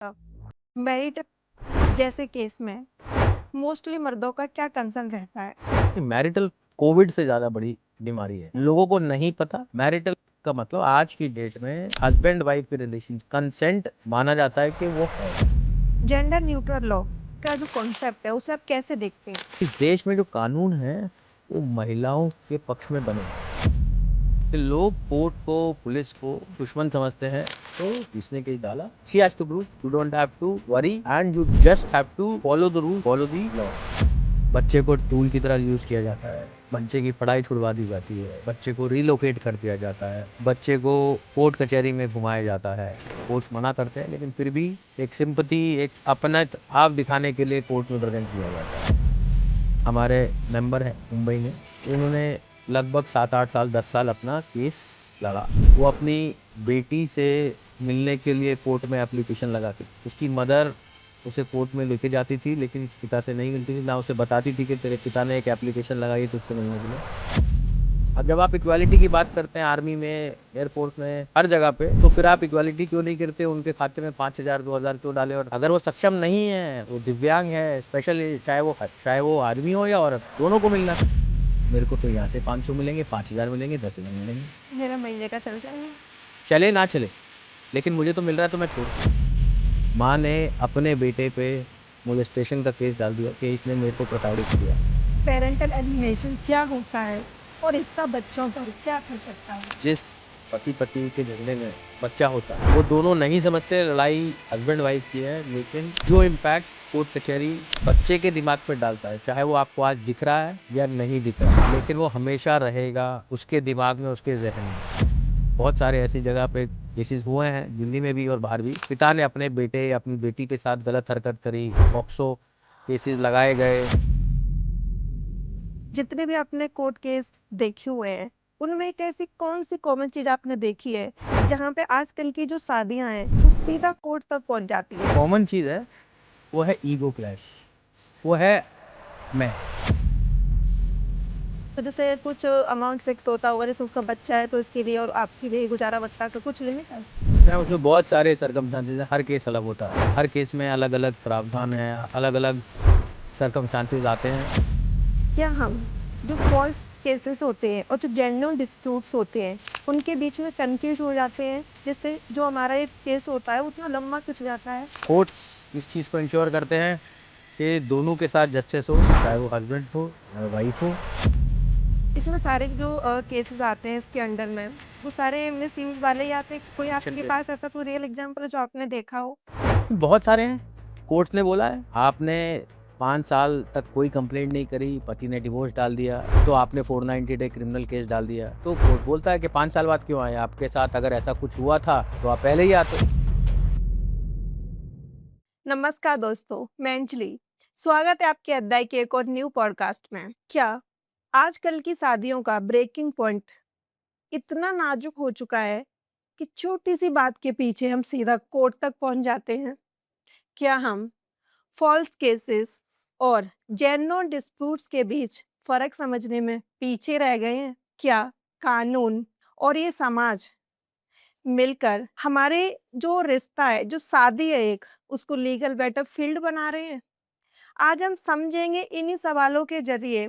Married जैसे case में mostly मर्दों का क्या कंसर्न रहता है? मैरिटल कोविड से ज्यादा बड़ी बीमारी है। लोगों को नहीं पता मैरिटल का मतलब आज की डेट में हस्बैंड वाइफ के रिलेशन कंसेंट माना जाता है कि वो है। जेंडर न्यूट्रल लॉ का जो कॉन्सेप्ट है उसे आप कैसे देखते हैं? इस देश में जो कानून है वो महिलाओं के पक्ष में बने हैं। कि लोग कोर्ट को पुलिस को दुश्मन समझते हैं, तो जिसने केस डाला she has to prove, you don't have to worry and you just have to follow the rule, follow the law। बच्चे को टूल की तरह यूज किया जाता है, बच्चे की पढ़ाई छुड़वा दी जाती है, बच्चे को रिलोकेट कर दिया जाता है, बच्चे को कोर्ट कचहरी में घुमाया जाता है। कोर्ट मना करते हैं लेकिन फिर भी एक सिंपैथी, एक अपना आप दिखाने के लिए कोर्ट में प्रेजेंट किया जाता है। हमारे मेंबर हैं मुंबई में, उन्होंने लगभग 7-8 साल 10 साल अपना केस लड़ा। वो अपनी बेटी से मिलने के लिए कोर्ट में एप्लीकेशन लगाती, उसकी मदर उसे कोर्ट में लेके जाती थी लेकिन पिता से नहीं मिलती थी, ना उसे बताती थी कि तेरे पिता ने एक एप्लीकेशन लगाई तो उससे मिलने के लिए। अब जब आप इक्वालिटी की बात करते हैं आर्मी में, एयरफोर्स में, हर जगह पे, तो फिर आप इक्वालिटी क्यों नहीं करते? उनके खाते में 5,000 2,000 क्यों डाले? और अगर वो सक्षम नहीं है, वो दिव्यांग है, स्पेशल, चाहे वो आदमी हो या औरत, दोनों को मिलना। मेरे को तो यहाँ से 500 मिलेंगे, 5,000 मिलेंगे, 10,000 मिलेंगे, मेरा महीने का चल जाएगा। चले ना चले, लेकिन मुझे तो मिल रहा है तो मैं छोड़ दूँ। माँ ने अपने बेटे पे मोलेस्टेशन का केस डाल दिया कि इसने मेरे को प्रताड़ित किया। पेरेंटल एलिनेशन क्या होता है और इसका बच्चों पर क्या असर पड़ता है? जिस पति के झगड़े में बच्चा होता है, वो दोनों नहीं समझते लड़ाई हस्बैंड वाइफ की है, लेकिन जो इम्पैक्ट कोर्ट कचहरी बच्चे के दिमाग पर डालता है, चाहे वो आपको आज दिख रहा है या नहीं दिख रहा है, लेकिन वो हमेशा रहेगा उसके दिमाग में, उसके जहन में। बहुत सारे ऐसी जगह पे केसेस हुए हैं, दिल्ली में भी और बाहर भी। पिता ने अपने बेटे या अपनी बेटी के साथ गलत हरकत करी, पॉक्सो केसेस लगाए गए। जितने भी आपने कोर्ट केस देखे हुए हैं उनमें एक ऐसी कौन सी कॉमन चीज आपने देखी है जहाँ पे आजकल की जो शादियां हैं वो सीधा कोर्ट तक पहुंच जाती है? कॉमन चीज है, वो है ईगो क्लैश, वो है मैं। तो जैसे कुछ अमाउंट फिक्स होता होगा, जैसे उसका बच्चा है तो इसके लिए और आपके लिए गुजारा बत्ता का कुछ लिमिट है? उसमें बहुत सारे सर्कमस्टांसेस हैं, हर केस अलग होता है, हर केस में अलग अलग प्रावधान है, अलग अलग सर्कमस्टांसेस आते हैं। क्या हम जो फॉल्स केसेस होते हैं और जो जेन्युइन डिस्प्यूट्स होते हैं उनके बीच में कंफ्यूज हो जाते हैं, जिससे जो हमारा एक केस होता है उतना लंबा खिंच जाता है? कोर्ट्स इस चीज़ को इंश्योर करते हैं कि दोनों के साथ जस्टिस हो, चाहे वो हस्बैंड हो या वाइफ हो। इसमें सारे जो केसेस आते हैं इसके अंडर में वो सारे मिस यूज वाले ही आते हैं? कोई आपके पास ऐसा कोई रियल एग्जांपल है जो आपने देखा हो? बहुत सारे हैं। कोर्ट ने बोला है आपने 5 साल तक कोई कंप्लेंट नहीं करी, पति ने डिवोर्स डाल दिया, तो आपने 490 डे क्रिमिनल केस डाल दिया, तो कोर्ट बोलता है कि 5 साल बाद क्यों आए? आपके साथ अगर ऐसा कुछ हुआ था तो आप पहले ही आते। नमस्कार दोस्तों, मैं अंजलि। स्वागत है आपके अध्याय के एक और न्यू पॉडकास्ट में। क्या आजकल की शादियों का ब्रेकिंग पॉइंट इतना नाजुक हो चुका है कि छोटी सी बात के पीछे हम सीधा कोर्ट तक पहुंच जाते हैं? क्या हम फॉल्स केसेस और जेन्युइन डिस्प्यूट्स के बीच फर्क समझने में पीछे रह गए हैं? क्या कानून और ये समाज मिलकर हमारे जो रिश्ता है, जो शादी है एक, उसको लीगल बैटर फील्ड बना रहे हैं? आज हम समझेंगे इन्हीं सवालों के जरिए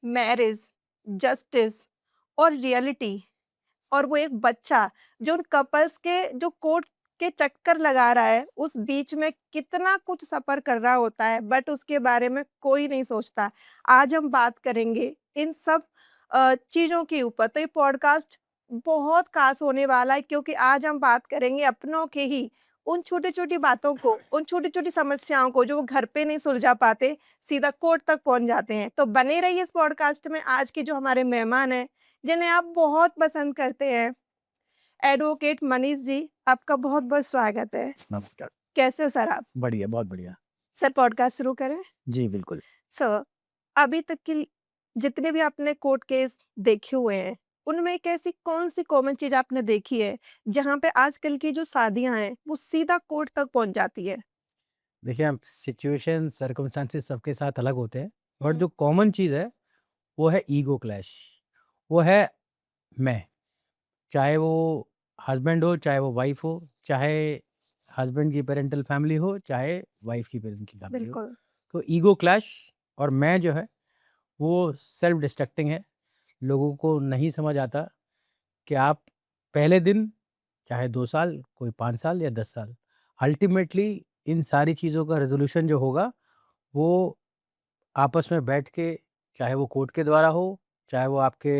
मैरिज, जस्टिस और रियलिटी, और वो एक बच्चा जो उन कपल्स के जो कोर्ट के चक्कर लगा रहा है उस बीच में कितना कुछ सफर कर रहा होता है, बट उसके बारे में कोई नहीं सोचता। आज हम बात करेंगे इन सब चीज़ों के ऊपर। तो ये पॉडकास्ट बहुत खास होने वाला है क्योंकि आज हम बात करेंगे अपनों के ही उन छोटी-छोटी बातों को, उन छोटी-छोटी समस्याओं को जो वो घर पे नहीं सुलझा पाते, सीधा कोर्ट तक पहुँच जाते हैं। तो बने रहिए इस पॉडकास्ट में। आज के जो हमारे मेहमान हैं, जिन्हें आप बहुत पसंद करते हैं, एडवोकेट मनीष जी, आपका बहुत-बहुत स्वागत है। नमस्कार। कैसे हो सर आप? बढ़िया, बहुत बढ़िया। सर पॉडकास्ट शुरू करें? जी बिल्कुल। सर, अभी तक की जितने भी आपने कोर्ट केस देखे हुए हैं, उनमें एक ऐसी कौन-सी कॉमन चीज़ आपने देखी है, जहाँ पे आजकल की जो शादियाँ हैं, वो सीधा कोर्ट तक पहुँच जाती है? देखिए, अब सिचुएशन, सर्कमस्टांसेस सबके साथ अलग होते हैं, बट हुँ। जो कॉमन चीज़ है, वो है ईगो क्लैश। वो है मैं, चाहे वो हस्बैंड हो, चाहे वो वाइफ हो, चाहे हस्बैंड की पेरेंटल फैमिली हो, चाहे वाइफ की पेरेंटल फैमिली हो। बिल्कुल। तो ईगो क्लैश और मैं जो है वो सेल्फ डिस्ट्रक्टिंग है। लोगों को नहीं समझ आता कि आप पहले दिन, चाहे 2 साल, कोई 5 साल या 10 साल, अल्टीमेटली इन सारी चीज़ों का रेज़ोल्यूशन जो होगा, वो आपस में बैठ के, चाहे वो कोर्ट के द्वारा हो, चाहे वो आपके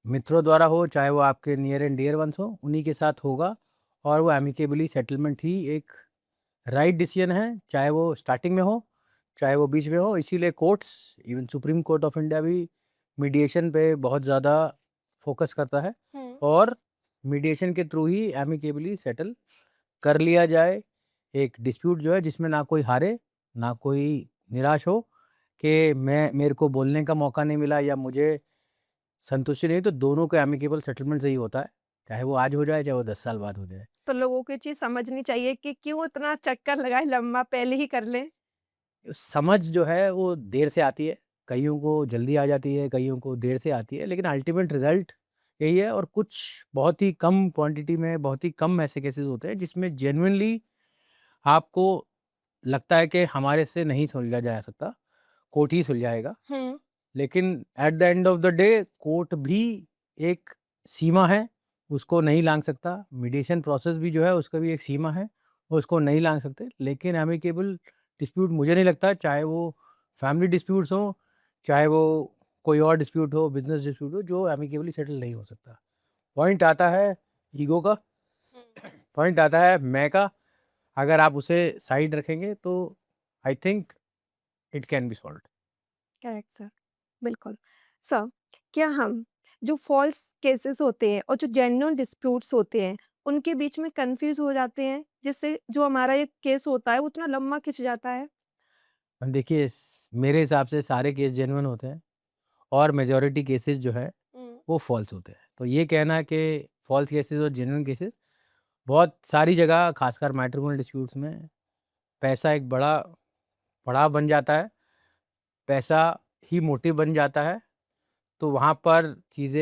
मित्रों द्वारा हो, चाहे वो आपके नियर एंड डियर वंस हो, उन्हीं के साथ होगा और वो एमिकेबली सेटलमेंट ही एक राइट डिसीजन है, चाहे वो स्टार्टिंग में हो, चाहे वो बीच में हो। इसीलिए courts, even supreme court of India भी मीडिएशन पे बहुत ज़्यादा फोकस करता है हुँ। और मीडिएशन के थ्रू ही एमिकेबली सेटल कर लिया जाए एक डिस्प्यूट जो है, जिसमें ना कोई हारे, ना कोई निराश हो कि मेरे को बोलने का मौका नहीं मिला या मुझे संतुष्टि नहीं, तो दोनों का एमिकेबल सेटलमेंट से ही होता है, चाहे वो आज हो जाए, चाहे वो 10 साल बाद हो जाए। तो लोगों को ये चीज़ समझनी चाहिए कि क्यों इतना चक्कर लगाए लंबा, पहले ही कर लें। समझ जो है वो देर से आती है, कइयों को जल्दी आ जाती है, कइयों को देर से आती है, लेकिन अल्टीमेट रिज़ल्ट यही है। और कुछ बहुत ही कम क्वांटिटी में, बहुत ही कम ऐसे केसेस होते हैं जिसमें जेन्युइनली आपको लगता है कि हमारे से नहीं सुलझा जा सकता, कोर्ट ही सुलझाएगा। हुँ। लेकिन at the end of the day court भी एक सीमा है, उसको नहीं लांघ सकता। मीडिएशन प्रोसेस भी जो है उसका भी एक सीमा है, उसको नहीं लांघ सकते। लेकिन एमिकेबल डिस्प्यूट मुझे नहीं लगता, चाहे वो फैमिली डिस्प्यूट्स हों, चाहे वो कोई और डिस्प्यूट हो, बिजनेस डिस्प्यूट हो, जो एमिकेबली सेटल नहीं हो सकता। पॉइंट आता है ईगो का, हुँ। पॉइंट आता है मैं का। अगर आप उसे साइड रखेंगे तो I think it can be solved. Correct sir, बिल्कुल। सर, क्या हम जो फ़ॉल्स केसेस होते हैं और जो जेन्युइन डिस्प्यूट्स होते हैं, उनके बीच में कन्फ्यूज़ हो जाते हैं, जिससे जो हमारा ये केस होता है, वो उतना लंबा खिंच जाता है? देखिए, मेरे हिसाब से सारे केस जेन्युइन होते हैं और मेजॉरिटी केसेस जो है हुँ। वो फॉल्स होते हैं। तो ये कहना कि फॉल्स केसेस और जेन्युइन केसेस, बहुत सारी जगह खासकर मैट्रिमोनियल डिस्प्यूट्स में पैसा एक बड़ा पड़ाव बन जाता है, पैसा ही मोटिव बन जाता है। तो वहाँ पर चीज़ें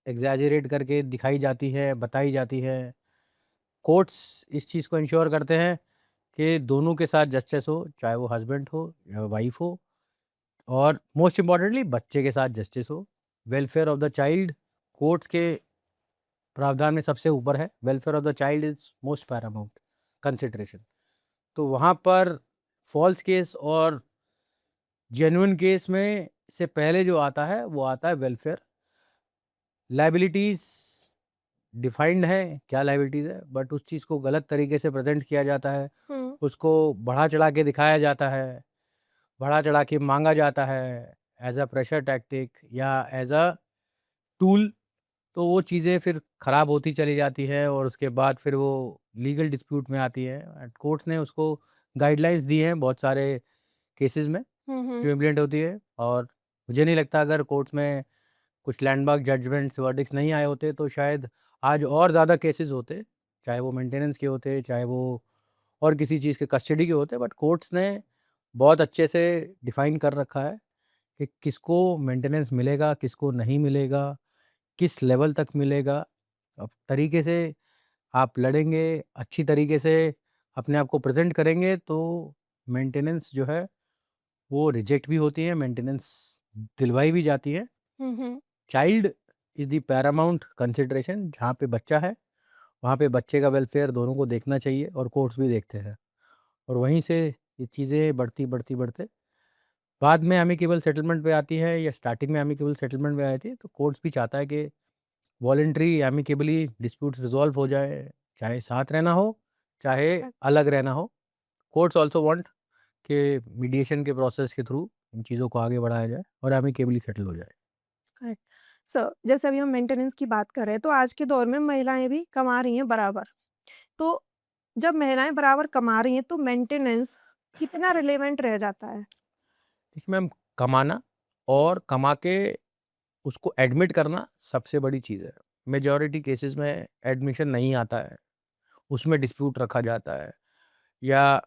एग्जैजरेट करके दिखाई जाती है, बताई जाती है। कोर्ट्स इस चीज़ को इंश्योर करते हैं कि दोनों के साथ जस्टिस हो, चाहे वो हस्बैंड हो या वाइफ हो, और मोस्ट इम्पॉर्टेंटली बच्चे के साथ जस्टिस हो। Welfare of the child courts के प्रावधान में सबसे ऊपर है। Welfare of the child is most Paramount consideration. तो वहाँ पर फॉल्स केस और जेन्युइन केस में से पहले जो आता है वो आता है वेलफेयर। लायबिलिटीज़ डिफाइंड है, क्या लायबिलिटीज़ है, बट उस चीज़ को गलत तरीके से प्रेजेंट किया जाता है, हुँ। उसको बढ़ा चढ़ा के दिखाया जाता है, बढ़ा चढ़ा के मांगा जाता है एज अ प्रेशर टैक्टिक या एज अ टूल। तो वो चीज़ें फिर ख़राब होती चली जाती है और उसके बाद फिर वो लीगल डिस्प्यूट में आती है। एंड कोर्ट्स ने उसको गाइडलाइंस दी हैं बहुत सारे केसेस में हुँ, जो हुँ। इम्प्लीमेंट होती है। और मुझे नहीं लगता अगर कोर्ट्स में कुछ लैंडमार्क जजमेंट्स वर्डिक्ट्स नहीं आए होते तो शायद आज और ज़्यादा केसेस होते, चाहे वो मेंटेनेंस के होते, चाहे वो और किसी चीज़ के कस्टडी के होते। बट कोर्ट्स ने बहुत अच्छे से डिफाइन कर रखा है कि किसको मेंटेनेंस मिलेगा, किसको नहीं मिलेगा, किस लेवल तक मिलेगा। अब तरीके से आप लड़ेंगे, अच्छी तरीके से अपने आप को प्रेज़ेंट करेंगे तो मेंटेनेंस जो है वो रिजेक्ट भी होती है, मेंटेनेंस दिलवाई भी जाती है। हुँ, हुँ। Child is the paramount consideration. जहाँ पे बच्चा है, वहाँ पे बच्चे का वेलफेयर दोनों को देखना चाहिए और कोर्ट्स भी देखते हैं। और वहीं से ये चीज़ें बढ़ते बाद में एमिकेबल सेटलमेंट पे आती है या स्टार्टिंग में एमिकेबल सेटलमेंट पे आई थी, तो कोर्ट्स भी चाहता है कि वॉलंटरी एमिकेबली डिस्प्यूट्स रिज़ॉल्व हो जाए, चाहे साथ रहना हो, चाहे अलग रहना हो। कोर्ट्स आल्सो वांट कि मीडिएशन के प्रोसेस के थ्रू इन चीज़ों को आगे बढ़ाया जाए और एमिकेबली सेटल हो जाए। करेक्ट। सर, जैसे अभी हम मेंटेनेंस की बात कर रहे हैं, तो आज के दौर में महिलाएँ भी कमा रही हैं बराबर। तो जब महिलाएँ बराबर कमा रही हैं, तो मेंटेनेंस कितना रिलेवेंट रह जाता है? देखिए मैम, कमाना और कमा के उसको एडमिट करना सबसे बड़ी चीज़ है। मेजॉरिटी केसेस में एडमिशन नहीं आता है, उसमें डिस्प्यूट रखा जाता है या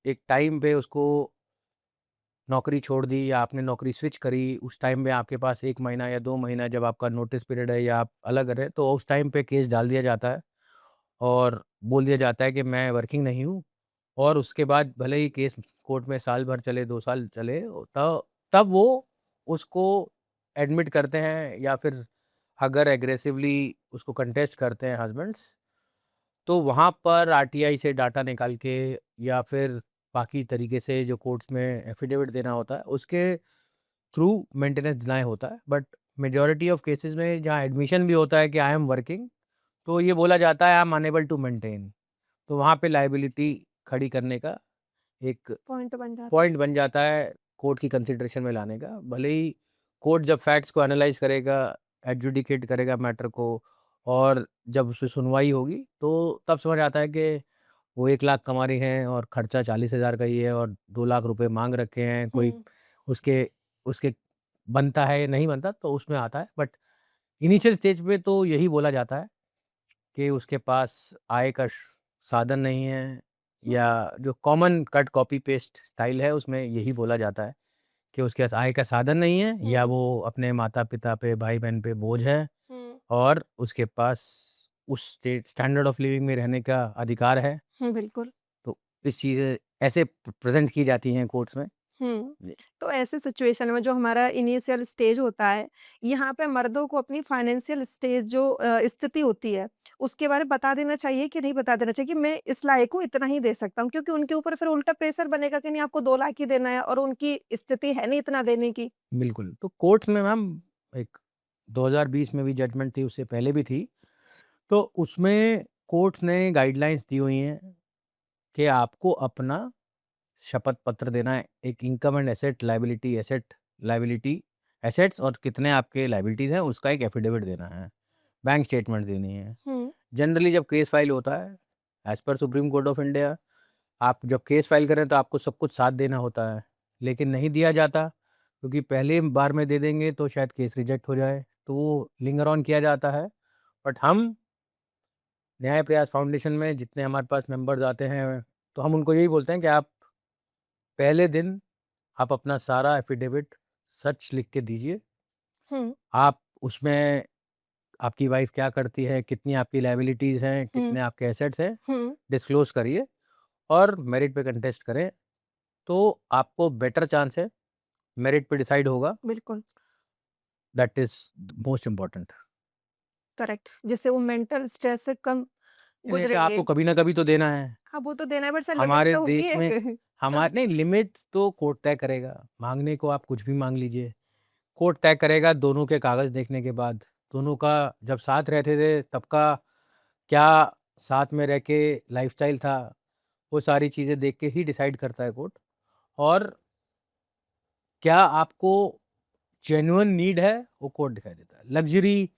एक टाइम पे उसको नौकरी छोड़ दी या आपने नौकरी स्विच करी, उस टाइम में आपके पास 1 महीना या 2 महीना जब आपका नोटिस पीरियड है या आप अलग रहे, तो उस टाइम पे केस डाल दिया जाता है और बोल दिया जाता है कि मैं वर्किंग नहीं हूँ, और उसके बाद भले ही केस कोर्ट में साल भर चले, 2 साल चले, तब वो उसको एडमिट करते हैं, या फिर अगर एग्रेसिवली उसको कंटेस्ट करते हैं हस्बैंड्स, तो वहाँ पर आरटीआई से डाटा निकाल के, या फिर बाकी तरीके से जो कोर्ट्स में एफिडेविट देना होता है, उसके थ्रू मेंटेनेंस डिनाई होता है। बट मेजॉरिटी ऑफ केसेस में जहाँ एडमिशन भी होता है कि आई एम वर्किंग, तो ये बोला जाता है I am unable to maintain. तो वहाँ पे लायबिलिटी खड़ी करने का एक पॉइंट बन जाता है। पॉइंट बन जाता है कोर्ट की कंसिडरेशन में लाने का। भले ही कोर्ट जब फैक्ट्स को एनालाइज करेगा, एडजुडिकेट करेगा मैटर को, और जब उसपे सुनवाई होगी, तो तब समझ आता है कि वो 1 लाख कमा रही हैं और खर्चा 40,000 का ही है, और 2 लाख रुपए माँग रखे हैं, कोई हुँ। उसके उसके बनता है या नहीं बनता, तो उसमें आता है। बट इनिशियल स्टेज पे तो यही बोला जाता है कि उसके पास आय का साधन नहीं है, या जो common cut copy paste style है उसमें यही बोला जाता है कि उसके पास आय का साधन नहीं है, या हुँ। वो अपने माता-पिता पे, भाई-बहन पे बोझ है, हुँ। और उसके पास उस स्टैंडर्ड ऑफ लिविंग में रहने का अधिकार है। हुँ, बिल्कुल। तो इस चीज़ें ऐसे प्रेज़ेंट की जाती हैं कोर्ट्स में। हुँ। जी। तो ऐसे सिचुएशन में जो हमारा इनिशियल स्टेज होता है, यहाँ पे मर्दों को अपनी फाइनेंशियल स्टेज जो स्थिति होती है, उसके बारे में बता देना चाहिए कि नहीं बता देना चाहिए कि मैं इस लायक हूँ, इतना ही दे सकता हूँ? क्योंकि उनके ऊपर फिर उल्टा प्रेशर बनेगा कि नहीं आपको 2 लाख ही देना है और उनकी स्थिति है नहीं इतना देने की। बिल्कुल, तो कोर्ट्स में मैम एक 2020 में भी जजमेंट थी, उससे पहले भी थी। तो उसमें कोर्ट्स ने गाइडलाइंस दी हुई हैं कि आपको अपना शपथ पत्र देना है, एक इनकम एंड लायबिलिटी एसेट्स और कितने आपके लायबिलिटीज़ हैं, उसका एक एफिडेविट देना है, बैंक स्टेटमेंट देनी है। हुँ। जनरली जब केस फाइल होता है, as per supreme court of India, आप जब केस फाइल करें तो आपको सब कुछ साथ देना होता है, लेकिन नहीं दिया जाता, क्योंकि पहले बार में दे देंगे तो शायद केस रिजेक्ट हो जाए, तो वो लिंगर ऑन किया जाता है। बट हम न्याय प्रयास फाउंडेशन में जितने हमारे पास मेंबर्स आते हैं, तो हम उनको यही बोलते हैं कि आप पहले दिन आप अपना सारा एफिडेविट सच लिख के दीजिए। हुँ। आप उसमें आपकी वाइफ़ क्या करती है, कितनी आपकी लायबिलिटीज़ हैं, हुँ। कितने आपके एसेट्स हैं, हुँ। डिस्क्लोज़ करिए, और मेरिट पे कंटेस्ट करें, तो आपको बेटर चांस है, मेरिट पे डिसाइड होगा। बिल्कुल, that is most important. Correct. जिससे वो मेंटल स्ट्रेस से कम नहीं तो आपको गुज़रेंगे। कभी ना कभी तो देना है। हाँ, वो तो देना है बट सर लिमिट हमारे तो होती देश है। में हाँ। नहीं, लिमिट तो कोर्ट तय करेगा। माँगने को आप कुछ भी माँग लीजिए। कोर्ट तय करेगा दोनों के कागज़ देखने के बाद, दोनों का जब साथ रहते थे तब का क्या साथ में रह के लाइफ़स्टाइल था, वो सारी चीज़ें देख के ही डिसाइड करता है कोर्ट। और क्या आपको जेन्युइन नीड है, वो कोर्ट दिखाई देता है। लग्ज़री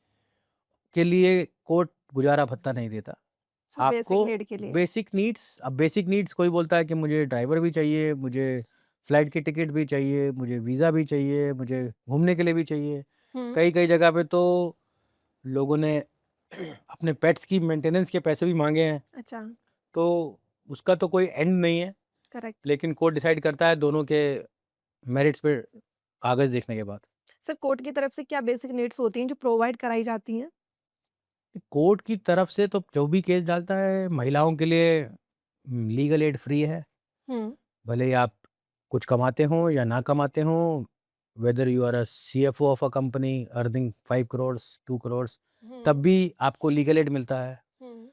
के लिए कोर्ट गुजारा भत्ता नहीं देता। सब आपको बेसिक नीड के लिए। बेसिक नीड्स कोई बोलता है कि मुझे ड्राइवर भी चाहिए, मुझे फ्लाइट की टिकट भी चाहिए, मुझे वीज़ा भी चाहिए, मुझे घूमने के लिए भी चाहिए। हुँ। कई-कई जगह पे तो लोगों ने अपने पेट्स की मेंटेनेंस के पैसे भी माँगे हैं, अच्छा, तो उसका तो कोई एंड नहीं है, करेक्ट। लेकिन कोर्ट डिसाइड करता है दोनों के मेरिट्स पे कागज़ देखने के बाद। सर कोर्ट की तरफ से क्या बेसिक नीड्स होती हैं जो प्रोवाइड कराई जाती हैं? कोर्ट की तरफ से तो जो भी केस डालता है, महिलाओं के लिए लीगल एड फ्री है। हुँ। भले ही आप कुछ कमाते हों या ना कमाते हों, whether you are a CFO of a company earning 5 crore, 2 crore, तब हुँ। भी आपको लीगल एड मिलता है। हुँ।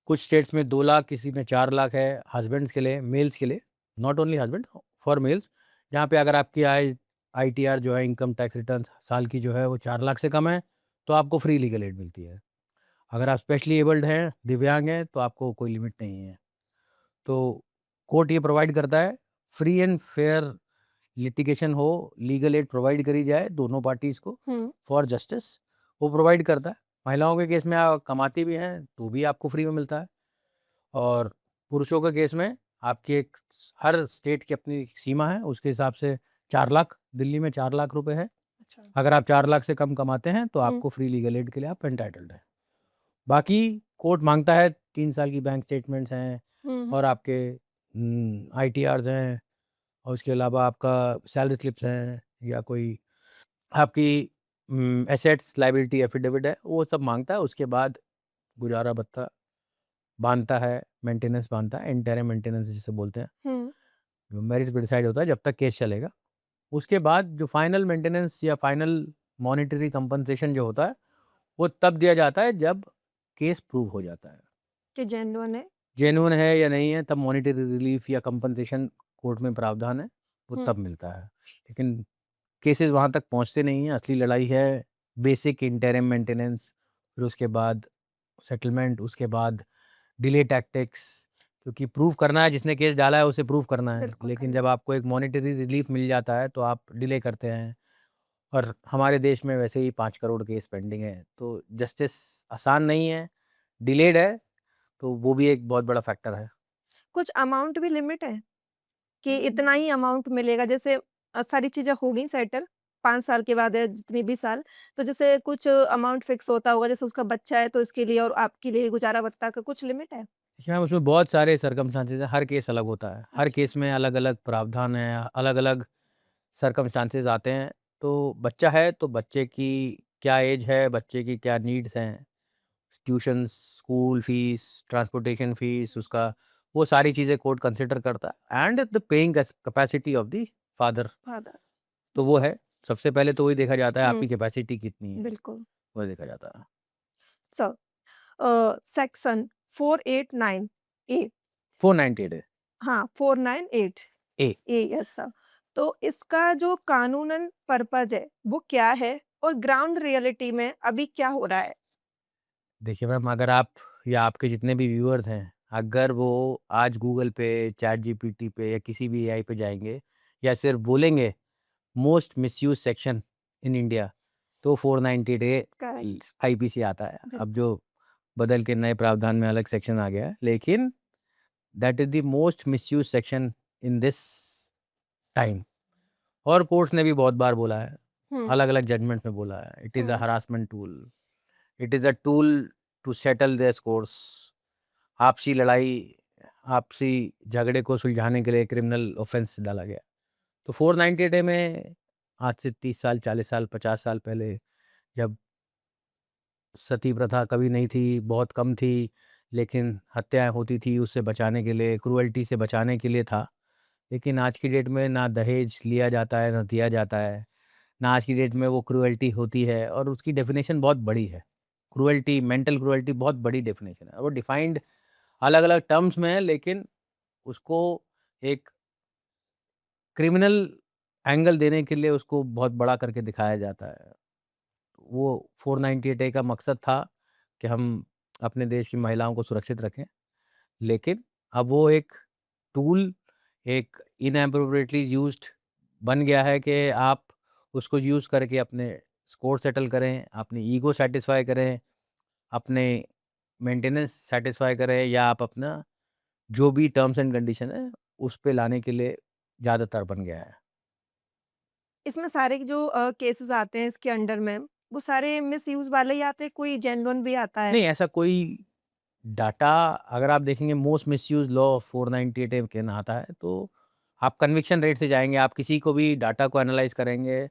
कुछ स्टेट्स में 2 लाख, किसी में 4 लाख है हस्बैंड्स के लिए, मेल्स के लिए, not only husbands, for males, जहाँ पे अगर आपकी आय आईटीआर जो है, इनकम टैक्स रिटर्न्स साल की जो है वो 4 लाख से कम है, तो आपको फ्री लीगल एड मिलती है। अगर आप स्पेशली एबल्ड हैं, दिव्यांग हैं, तो आपको कोई लिमिट नहीं है। तो कोर्ट ये प्रोवाइड करता है, फ्री एंड फेयर लिटिगेशन हो, लीगल एड प्रोवाइड करी जाए दोनों पार्टीज़ को हुँ। फॉर जस्टिस, वो प्रोवाइड करता है। महिलाओं के केस में आप कमाती भी हैं, तो भी आपको फ्री में मिलता है, और पुरुषों के केस में आपकी एक हर स्टेट की अपनी सीमा है, उसके हिसाब से 4 लाख, दिल्ली में 4 लाख रुपए है। अच्छा। अगर आप 4 लाख से कम कमाते हैं, तो हुँ। आपको फ्री लीगल एड के लिए आप एंटाइटल्ड हैं। बाकी कोर्ट माँगता है 3 साल की बैंक स्टेटमेंट्स हैं, हुँ, हुँ। और आपके आईटीआर्स हैं, और उसके अलावा आपका सैलरी स्लिप्स हैं, या कोई आपकी एसेट्स लायबिलिटी एफिडेविट है, वो सब माँगता है। उसके बाद गुजारा भत्ता बांधता है, मेंटेनेंस बांधता है, इंटरिम मेंटेनेंस जिसे बोलते हैं, हुँ, जो मेरिट पे डिसाइड होता है जब तक केस चलेगा। उसके बाद जो फाइनल मेंटेनेंस या फाइनल मॉनेटरी कंपनसेशन जो होता है, वो तब दिया जाता है जब केस प्रूव हो जाता है। कि जेन्युइन है। जेन्युइन है या नहीं है, तब मॉनेटरी रिलीफ या कंपनसेशन कोर्ट में प्रावधान है, वो हुँ, तब मिलता है। लेकिन केसेस वहाँ तक पहुँचते नहीं हैं, असली लड़ाई है बेसिक इंटरिम मेंटेनेंस, फिर उसके बाद सेटलमेंट, उसके बाद डिले टैक्टिक्स, क्योंकि प्रूव करना है, जिसने केस डाला है उसे प्रूव करना है। बिल्कुल लेकिन करना जब आपको एक मॉनेटरी रिलीफ मिल जाता है तो आप डिले करते हैं, और हमारे देश में वैसे ही 5 करोड़ केस पेंडिंग है, तो जस्टिस आसान नहीं है, डिलेड है, तो वो भी एक बहुत बड़ा फैक्टर है। कुछ अमाउंट भी लिमिट है कि इतना ही अमाउंट मिलेगा? जैसे सारी चीज़ें हो गई सेटल, 5 साल के बाद या जितने भी साल, तो जैसे कुछ अमाउंट फिक्स होता होगा, जैसे उसका बच्चा है तो इसके लिए और आपके लिए गुजारा भत्ता का कुछ लिमिट है? देखिए, उसमें बहुत सारे सर्कमस्टांसेस हैं, हर केस अलग होता है, हर अच्छा, केस में अलग-अलग प्रावधान है, अलग-अलग सर्कमस्टांसेस आते हैं। तो बच्चा है तो बच्चे की क्या एज है, बच्चे की क्या नीड्स हैं, tuitions, school fees, transportation fees उसका, वो सारी चीज़ें कोर्ट कंसिडर करता है, and the paying capacity of the father, father. तो वो है। सबसे पहले तो वही देखा जाता है, हुँ, आपकी कैपेसिटी कितनी है, बिल्कुल। वो देखा जाता है। सो सेक्शन 489 ए 498 है, हाँ, 498 ए। ए यस सर। तो इसका जो कानूनन पर्पज़ है, वो क्या है? और ग्राउंड रियलिटी में अभी क्या हो रहा है? देखिए मैम, अगर आप या आपके जितने भी व्यूअर्स हैं, अगर वो आज गूगल पे, चैट जीपीटी पे या किसी भी एआई पे जाएँगे या सिर्फ बोलेंगे most misused section in India, तो 498 ए करेक्ट, आईपीसी आता है। अब बिल्कुल। जो बदल के नए प्रावधान में अलग सेक्शन आ गया है, लेकिन that is the most misused section in this time, और कोर्ट्स ने भी बहुत बार बोला है, हुँ, अलग-अलग जजमेंट में बोला है, it is a hmm. Harassment tool, it is a tool to settle their scores. आपसी लड़ाई, आपसी झगड़े को सुलझाने के लिए क्रिमिनल ऑफेंस डाला गया। तो 498 ए में आज से 30 साल, 40 साल, 50 साल पहले, जब सती प्रथा कभी नहीं थी, बहुत कम थी, लेकिन हत्याएँ होती थी, उससे बचाने के लिए, क्रूअल्टी से बचाने के लिए था। लेकिन आज की डेट में ना दहेज लिया जाता है, ना दिया जाता है, ना आज की डेट में वो क्रूअल्टी होती है, और उसकी डेफ़िनेशन बहुत बड़ी है। क्रूअल्टी, मेंटल क्रूअल्टी बहुत बड़ी डेफ़िनेशन है। वो डिफाइंड अलग-अलग टर्म्स में है, लेकिन उसको एक क्रिमिनल एंगल देने के लिए उसको बहुत बड़ा करके दिखाया जाता है। वो 498 ए का मकसद था कि हम अपने देश की महिलाओं को सुरक्षित रखें, लेकिन अब वो एक टूल, एक इनएप्रोप्रिएटली यूज्ड बन गया है कि आप उसको यूज़ करके अपने स्कोर सेटल करें, अपनी ईगो सैटिस्फाई करें, अपने मेंटेनेंस सैटिस्फाई करें, या आप अपना जो भी टर्म्स एंड कंडीशन है, उस पे लाने के लिए ज़्यादातर बन गया है। इसमें सारे जो केसेज़ आते हैं इसके अंडर में, वो सारे मिसयूज़ वाले ही आते हैं, कोई जेन्युइन भी आता है? नहीं, ऐसा कोई डाटा, अगर आप देखेंगे मोस्ट मिसयूज्ड लॉ 498 ए कहना आता है, तो आप कन्विक्शन रेट से जाएँगे, आप किसी को भी डाटा को एनालाइज़ करेंगे,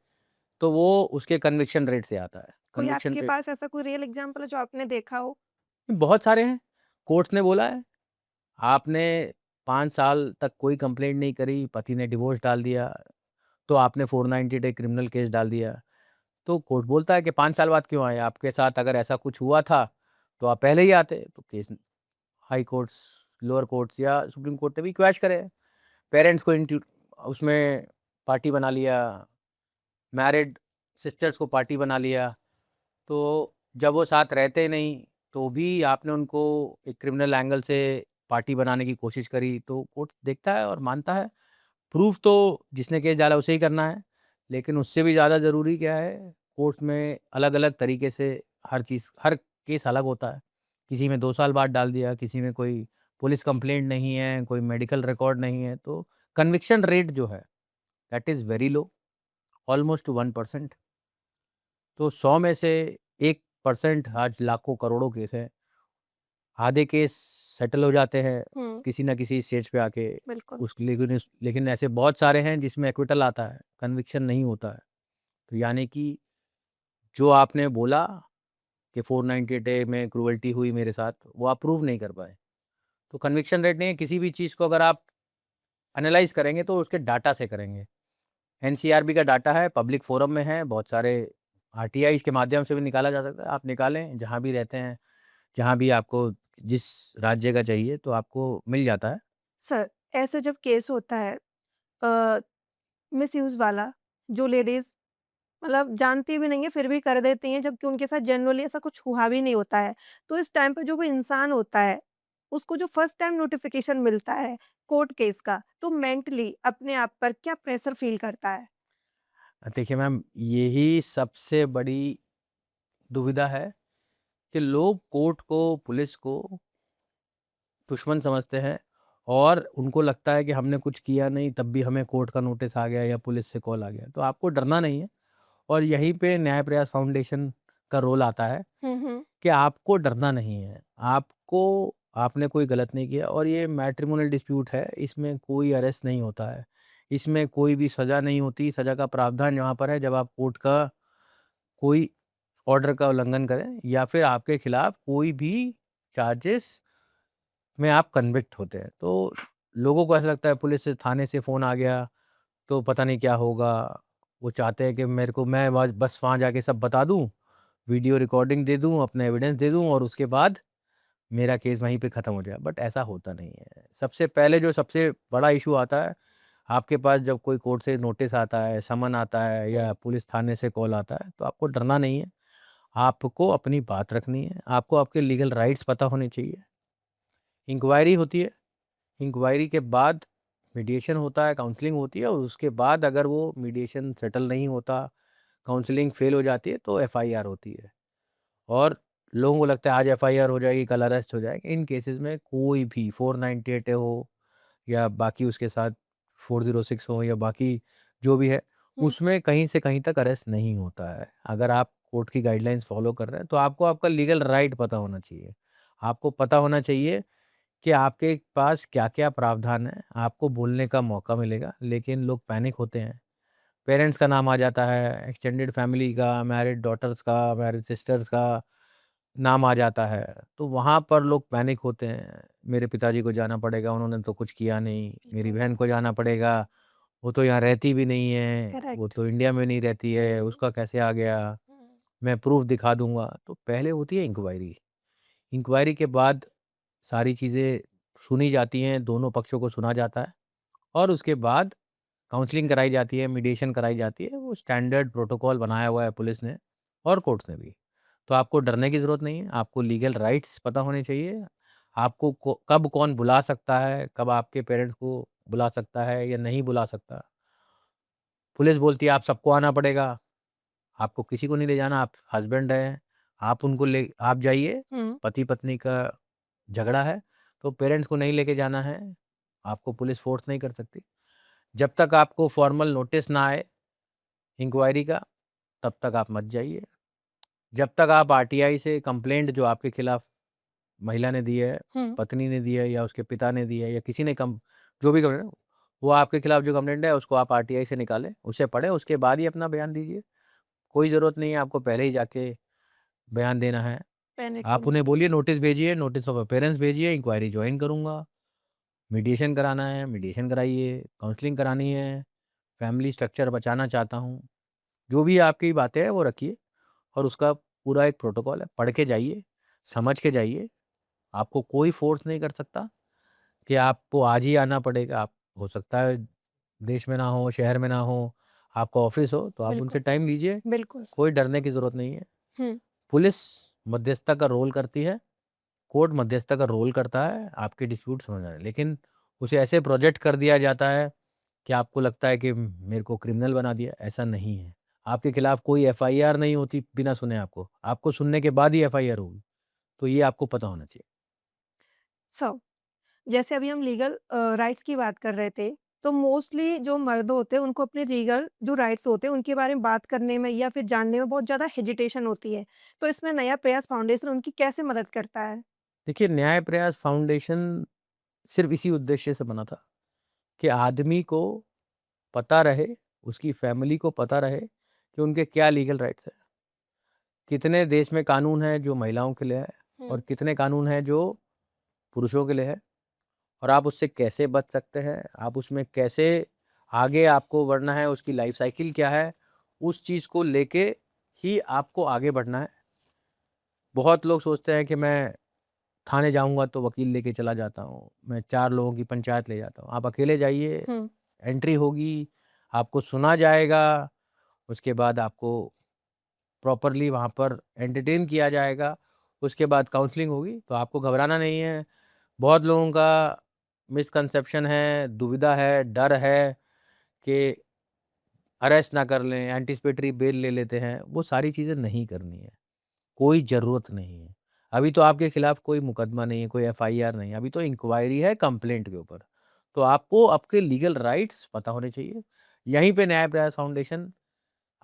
तो वो उसके कन्विक्शन रेट से आता है। कोई कन्विक्शन आपके रेट पास ऐसा कोई रियल एग्ज़ाम्पल है जो आपने देखा हो? बहुत सारे हैं, कोर्ट्स ने बोला है, आपने 5 साल तक कोई कंप्लेंट नहीं करी, पति ने डिवोर्स डाल दिया, तो आपने 498 क्रिमिनल केस डाल दिया। तो कोर्ट बोलता है कि 5 साल बाद क्यों आए? आपके साथ अगर ऐसा कुछ हुआ था, तो आप पहले ही आते। तो case high courts, lower courts या सुप्रीम कोर्ट ने भी क्वैश करे। पेरेंट्स को उसमें पार्टी बना लिया, मैरिड सिस्टर्स को पार्टी बना लिया। तो जब वो साथ रहते नहीं, तो भी आपने उनको एक क्रिमिनल एंगल से पार्टी बनाने की कोशिश करी, तो कोर्ट देखता है और मानता है। प्रूफ तो जिसने केस डाला उसे ही करना है, लेकिन उससे भी ज़्यादा ज़रूरी क्या है, कोर्ट में अलग-अलग तरीके से हर चीज़, हर केस अलग होता है। किसी में 2 साल बाद डाल दिया, किसी में कोई पुलिस कंप्लेंट नहीं है, कोई मेडिकल रिकॉर्ड नहीं है, तो कन्विक्शन रेट जो है that is very low, almost 1%। तो 100 में से 1% आज लाखों करोड़ों केस हैं, आधे केस सेटल हो जाते हैं हुँ, किसी न किसी स्टेज पे आके। बिल्कुल। लेकिन ऐसे बहुत सारे हैं जिसमें एक्विटल आता है, कन्विक्शन नहीं होता है। तो यानी कि जो आपने बोला कि 498 ए में क्रूअल्टी हुई मेरे साथ, वो आप प्रूव नहीं कर पाए। तो कन्विक्शन रेट नहीं है, किसी भी चीज़ को अगर आप एनालाइज़ करेंगे तो उसके डाटा से करेंगे। एनसीआरबी का डाटा है, पब्लिक फोरम में है, बहुत सारे आरटीआईज़ के माध्यम से भी निकाला जा सकता है। आप निकालें, जहाँ भी रहते हैं, जहाँ भी आपको जिस राज्य का चाहिए तो आपको मिल जाता है। सर, ऐसे जब केस होता है अ, मिसयूज़ वाला, जो लेडीज़ मतलब जानती भी नहीं है फिर भी कर देती हैं, जबकि उनके साथ जनरली ऐसा कुछ हुआ भी नहीं होता है। तो इस टाइम पे जो वो इंसान होता है, उसको जो फर्स्ट टाइम नोटिफ़िकेशन मिलता है कोर्ट केस का, तो मेंटली अपने आप पर क्या प्रेशर फ़ील करता है? देखिए मैम, यही सबसे बड़ी दुविधा है कि लोग कोर्ट को, पुलिस को दुश्मन समझते हैं और उनको लगता है कि हमने कुछ किया नहीं तब भी हमें कोर्ट का नोटिस आ गया या पुलिस से कॉल आ गया। तो आपको डरना नहीं है और यहीं पे न्याय प्रयास फाउंडेशन का रोल आता है हुँ, हुँ। कि आपको डरना नहीं है। आपको आपने कोई गलत नहीं किया और ये मैट्रिमोनियल डिस्प्यूट है, इसमें कोई अरेस्ट नहीं होता है। इसमें कोई भी सज़ा नहीं होती, सज़ा का प्रावधान यहाँ पर है जब आप कोर्ट का कोई ऑर्डर का उल्लंघन करें या फिर आपके खिलाफ कोई भी चार्जेस में आप कन्विक्ट होते हैं। तो लोगों को ऐसा लगता है पुलिस से थाने से फ़ोन आ गया तो पता नहीं क्या होगा। वो चाहते हैं कि मेरे को मैं बस वहाँ जाके सब बता दूँ, वीडियो रिकॉर्डिंग दे दूँ, अपना एविडेंस दे दूँ और उसके बाद मेरा केस वहीं पे ख़त्म हो जाए। बट ऐसा होता नहीं है। सबसे पहले जो सबसे बड़ा इश्यू आता है, आपके पास जब कोई कोर्ट से नोटिस आता है, समन आता है या पुलिस थाने से कॉल आता है, तो आपको डरना नहीं है। आपको अपनी बात रखनी है, आपको आपके लीगल राइट्स पता होने चाहिए। इंक्वायरी होती है, इंक्वायरी के बाद मीडिएशन होता है, काउंसलिंग होती है और उसके बाद अगर वो मीडिएशन सेटल नहीं होता, काउंसलिंग फेल हो जाती है तो एफआईआर होती है। और लोगों को लगता है आज एफआईआर हो जाएगी, कल अरेस्ट हो जाएगा। इन केसेस में कोई भी 498 हो या बाकी उसके साथ 406 हो या बाकी जो भी है, हुँ। उसमें कहीं से कहीं तक अरेस्ट नहीं होता है। अगर आप कोर्ट की गाइडलाइंस फॉलो कर रहे हैं, तो आपको आपका लीगल राइट पता होना चाहिए। आपको पता होना चाहिए कि आपके पास क्या-क्या प्रावधान है, आपको बोलने का मौका मिलेगा, लेकिन लोग पैनिक होते हैं। पेरेंट्स का नाम आ जाता है, एक्सटेंडेड फैमिली का, मैरिड डॉटर्स का, मैरिड सिस्टर्स का नाम आ जाता है, तो वहाँ पर लोग पैनिक होते हैं। मेरे पिताजी को जाना पड़ेगा, उन्होंने तो कुछ किया नहीं, मेरी बिल्कुल, बहन को जाना पड़ेगा, वो तो यहाँ रहती भी नहीं है, वो करेक्ट। तो इंडिया में नहीं रहती है, हुँ, उसका कैसे आ गया? हुँ। मैं प्रूफ़ दिखा दूँगा। तो पहले होती है इंक्वायरी, इंक्वायरी के बाद सारी चीज़ें सुनी जाती हैं, दोनों पक्षों को सुना जाता है और उसके बाद काउंसलिंग कराई जाती है, मीडिएशन कराई जाती है। वो स्टैंडर्ड प्रोटोकॉल बनाया हुआ है पुलिस ने और कोर्ट्स ने भी। तो आपको डरने की ज़रूरत नहीं है, आपको लीगल राइट्स पता होने चाहिए। आपको कब कौन बुला सकता है, कब आपके पेरेंट्स को बुला सकता है या नहीं बुला सकता। पुलिस बोलती है आप सबको आना पड़ेगा, आपको किसी को नहीं ले जाना, आप हस्बैंड हैं, आप उनको ले आप जाइए, हुँ। पति-पत्नी का झगड़ा है, तो पेरेंट्स को नहीं लेके जाना है, आपको पुलिस फ़ोर्स नहीं कर सकती। जब तक आपको फॉर्मल नोटिस ना आए इंक्वायरी का, तब तक आप मत जाइए। जब तक आप आरटीआई से कंप्लेंट जो आपके खिलाफ महिला ने दी है, हुँ। पत्नी ने दी है या उसके पिता ने दी है या किसी ने कम जो भी कंप्लेंट वो आपके खिलाफ जो कंप्लेंट है उसको आप आरटीआई से निकालें, उसे पढ़ें, उसके बाद ही अपना बयान दीजिए। कोई ज़रूरत नहीं है आपको पहले ही जाके बयान देना है। पैनिक आप होने उन्हें की। बोलिए नोटिस भेजिए, नोटिस ऑफ अपीयरेंस भेजिए, इंक्वायरी जॉइन करूँगा, मीडिएशन कराना है, मीडिएशन कराइए, काउंसलिंग करानी है, फैमिली स्ट्रक्चर बचाना चाहता हूँ। जो भी आपकी बातें हैं वो रखिए और उसका पूरा एक प्रोटोकॉल है, पढ़ के जाइए, समझ के जाइए। आपको कोई फ़ोर्स नहीं कर सकता कि आपको आज ही आना पड़ेगा। आप हो सकता है देश में ना हो, शहर में ना हो, आपका ऑफ़िस हो, तो आप बिल्कुल, उनसे टाइम लीजिए, बिल्कुल। कोई डरने की ज़रूरत नहीं है। हुँ। पुलिस मध्यस्थता का रोल करती है, कोर्ट मध्यस्थता का रोल करता है आपके डिस्प्यूट समझाने में। लेकिन उसे ऐसे प्रोजेक्ट कर दिया जाता है कि आपको लगता है कि मेरे को क्रिमिनल बना दिया, ऐसा नहीं है। आपके खिलाफ कोई एफआईआर नहीं होती बिना सुने आपको। आपको सुनने के बाद ही एफआईआर होगी, तो ये आपको पता होना चाहिए। सो जैसे अभी हम लीगल राइट्स की बात कर रहे थे, तो मोस्टली जो मर्द होते हैं, उनको अपने लीगल जो राइट्स होते हैं, उनके बारे में बात करने में या फिर जानने में बहुत ज़्यादा हेजिटेशन होती है। तो इसमें नया प्रयास फाउंडेशन उनकी कैसे मदद करता है? देखिए, न्याय प्रयास फाउंडेशन सिर्फ़ इसी उद्देश्य से बना था कि आदमी को पता रहे, उसकी फैमिली को पता रहे कि उनके क्या लीगल राइट्स हैं। कितने देश में कानून हैं जो महिलाओं के लिए है और हुँ। कितने कानून हैं जो पुरुषों के लिए है। और आप उससे कैसे बच सकते हैं, आप उसमें कैसे आगे आपको बढ़ना है, उसकी लाइफ साइकिल क्या है, उस चीज़ को लेके ही आपको आगे बढ़ना है। बहुत लोग सोचते हैं कि मैं थाने जाऊँगा तो वकील लेके चला जाता हूँ, मैं 4 लोगों की पंचायत ले जाता हूँ। आप अकेले जाइए, हुँ, एंट्री होगी, आपको सुना जाएगा, उसके बाद आपको प्रॉपरली वहाँ पर एंटरटेन किया जाएगा, उसके बाद काउंसलिंग होगी, तो आपको घबराना नहीं है। बहुत लोगों का मिसकंसेप्शन है, दुविधा है, डर है कि अरेस्ट ना कर लें, एंटीसिपेटरी बेल ले लेते हैं, वो सारी चीज़ें नहीं करनी है, कोई ज़रूरत नहीं है। अभी तो आपके खिलाफ कोई मुकदमा नहीं है, कोई एफआईआर नहीं है, अभी तो इंक्वायरी है कंप्लेंट के ऊपर। तो आपको आपके लीगल राइट्स पता होने चाहिए। यहीं पे न्याय प्रयास फाउंडेशन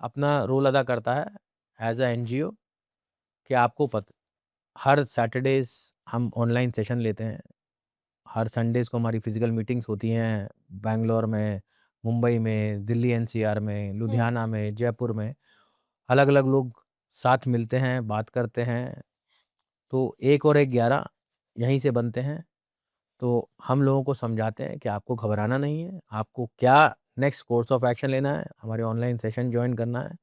अपना रोल अदा करता है एज़ अ एनजीओ कि आपको हर सैटरडेज़ हम ऑनलाइन सेशन लेते हैं। हर संडेज़ को हमारी फिज़िकल मीटिंग्स होती हैं, बैंगलोर में, मुंबई में, दिल्ली एनसीआर में, हुँ। लुधियाना में, जयपुर में। अलग-अलग लोग साथ मिलते हैं, बात करते हैं, तो 1 और 1 11 यहीं से बनते हैं। तो हम लोगों को समझाते हैं कि आपको घबराना नहीं है, आपको क्या नेक्स्ट कोर्स ऑफ एक्शन लेना है, हमारे ऑनलाइन सेशन जॉइन करना है,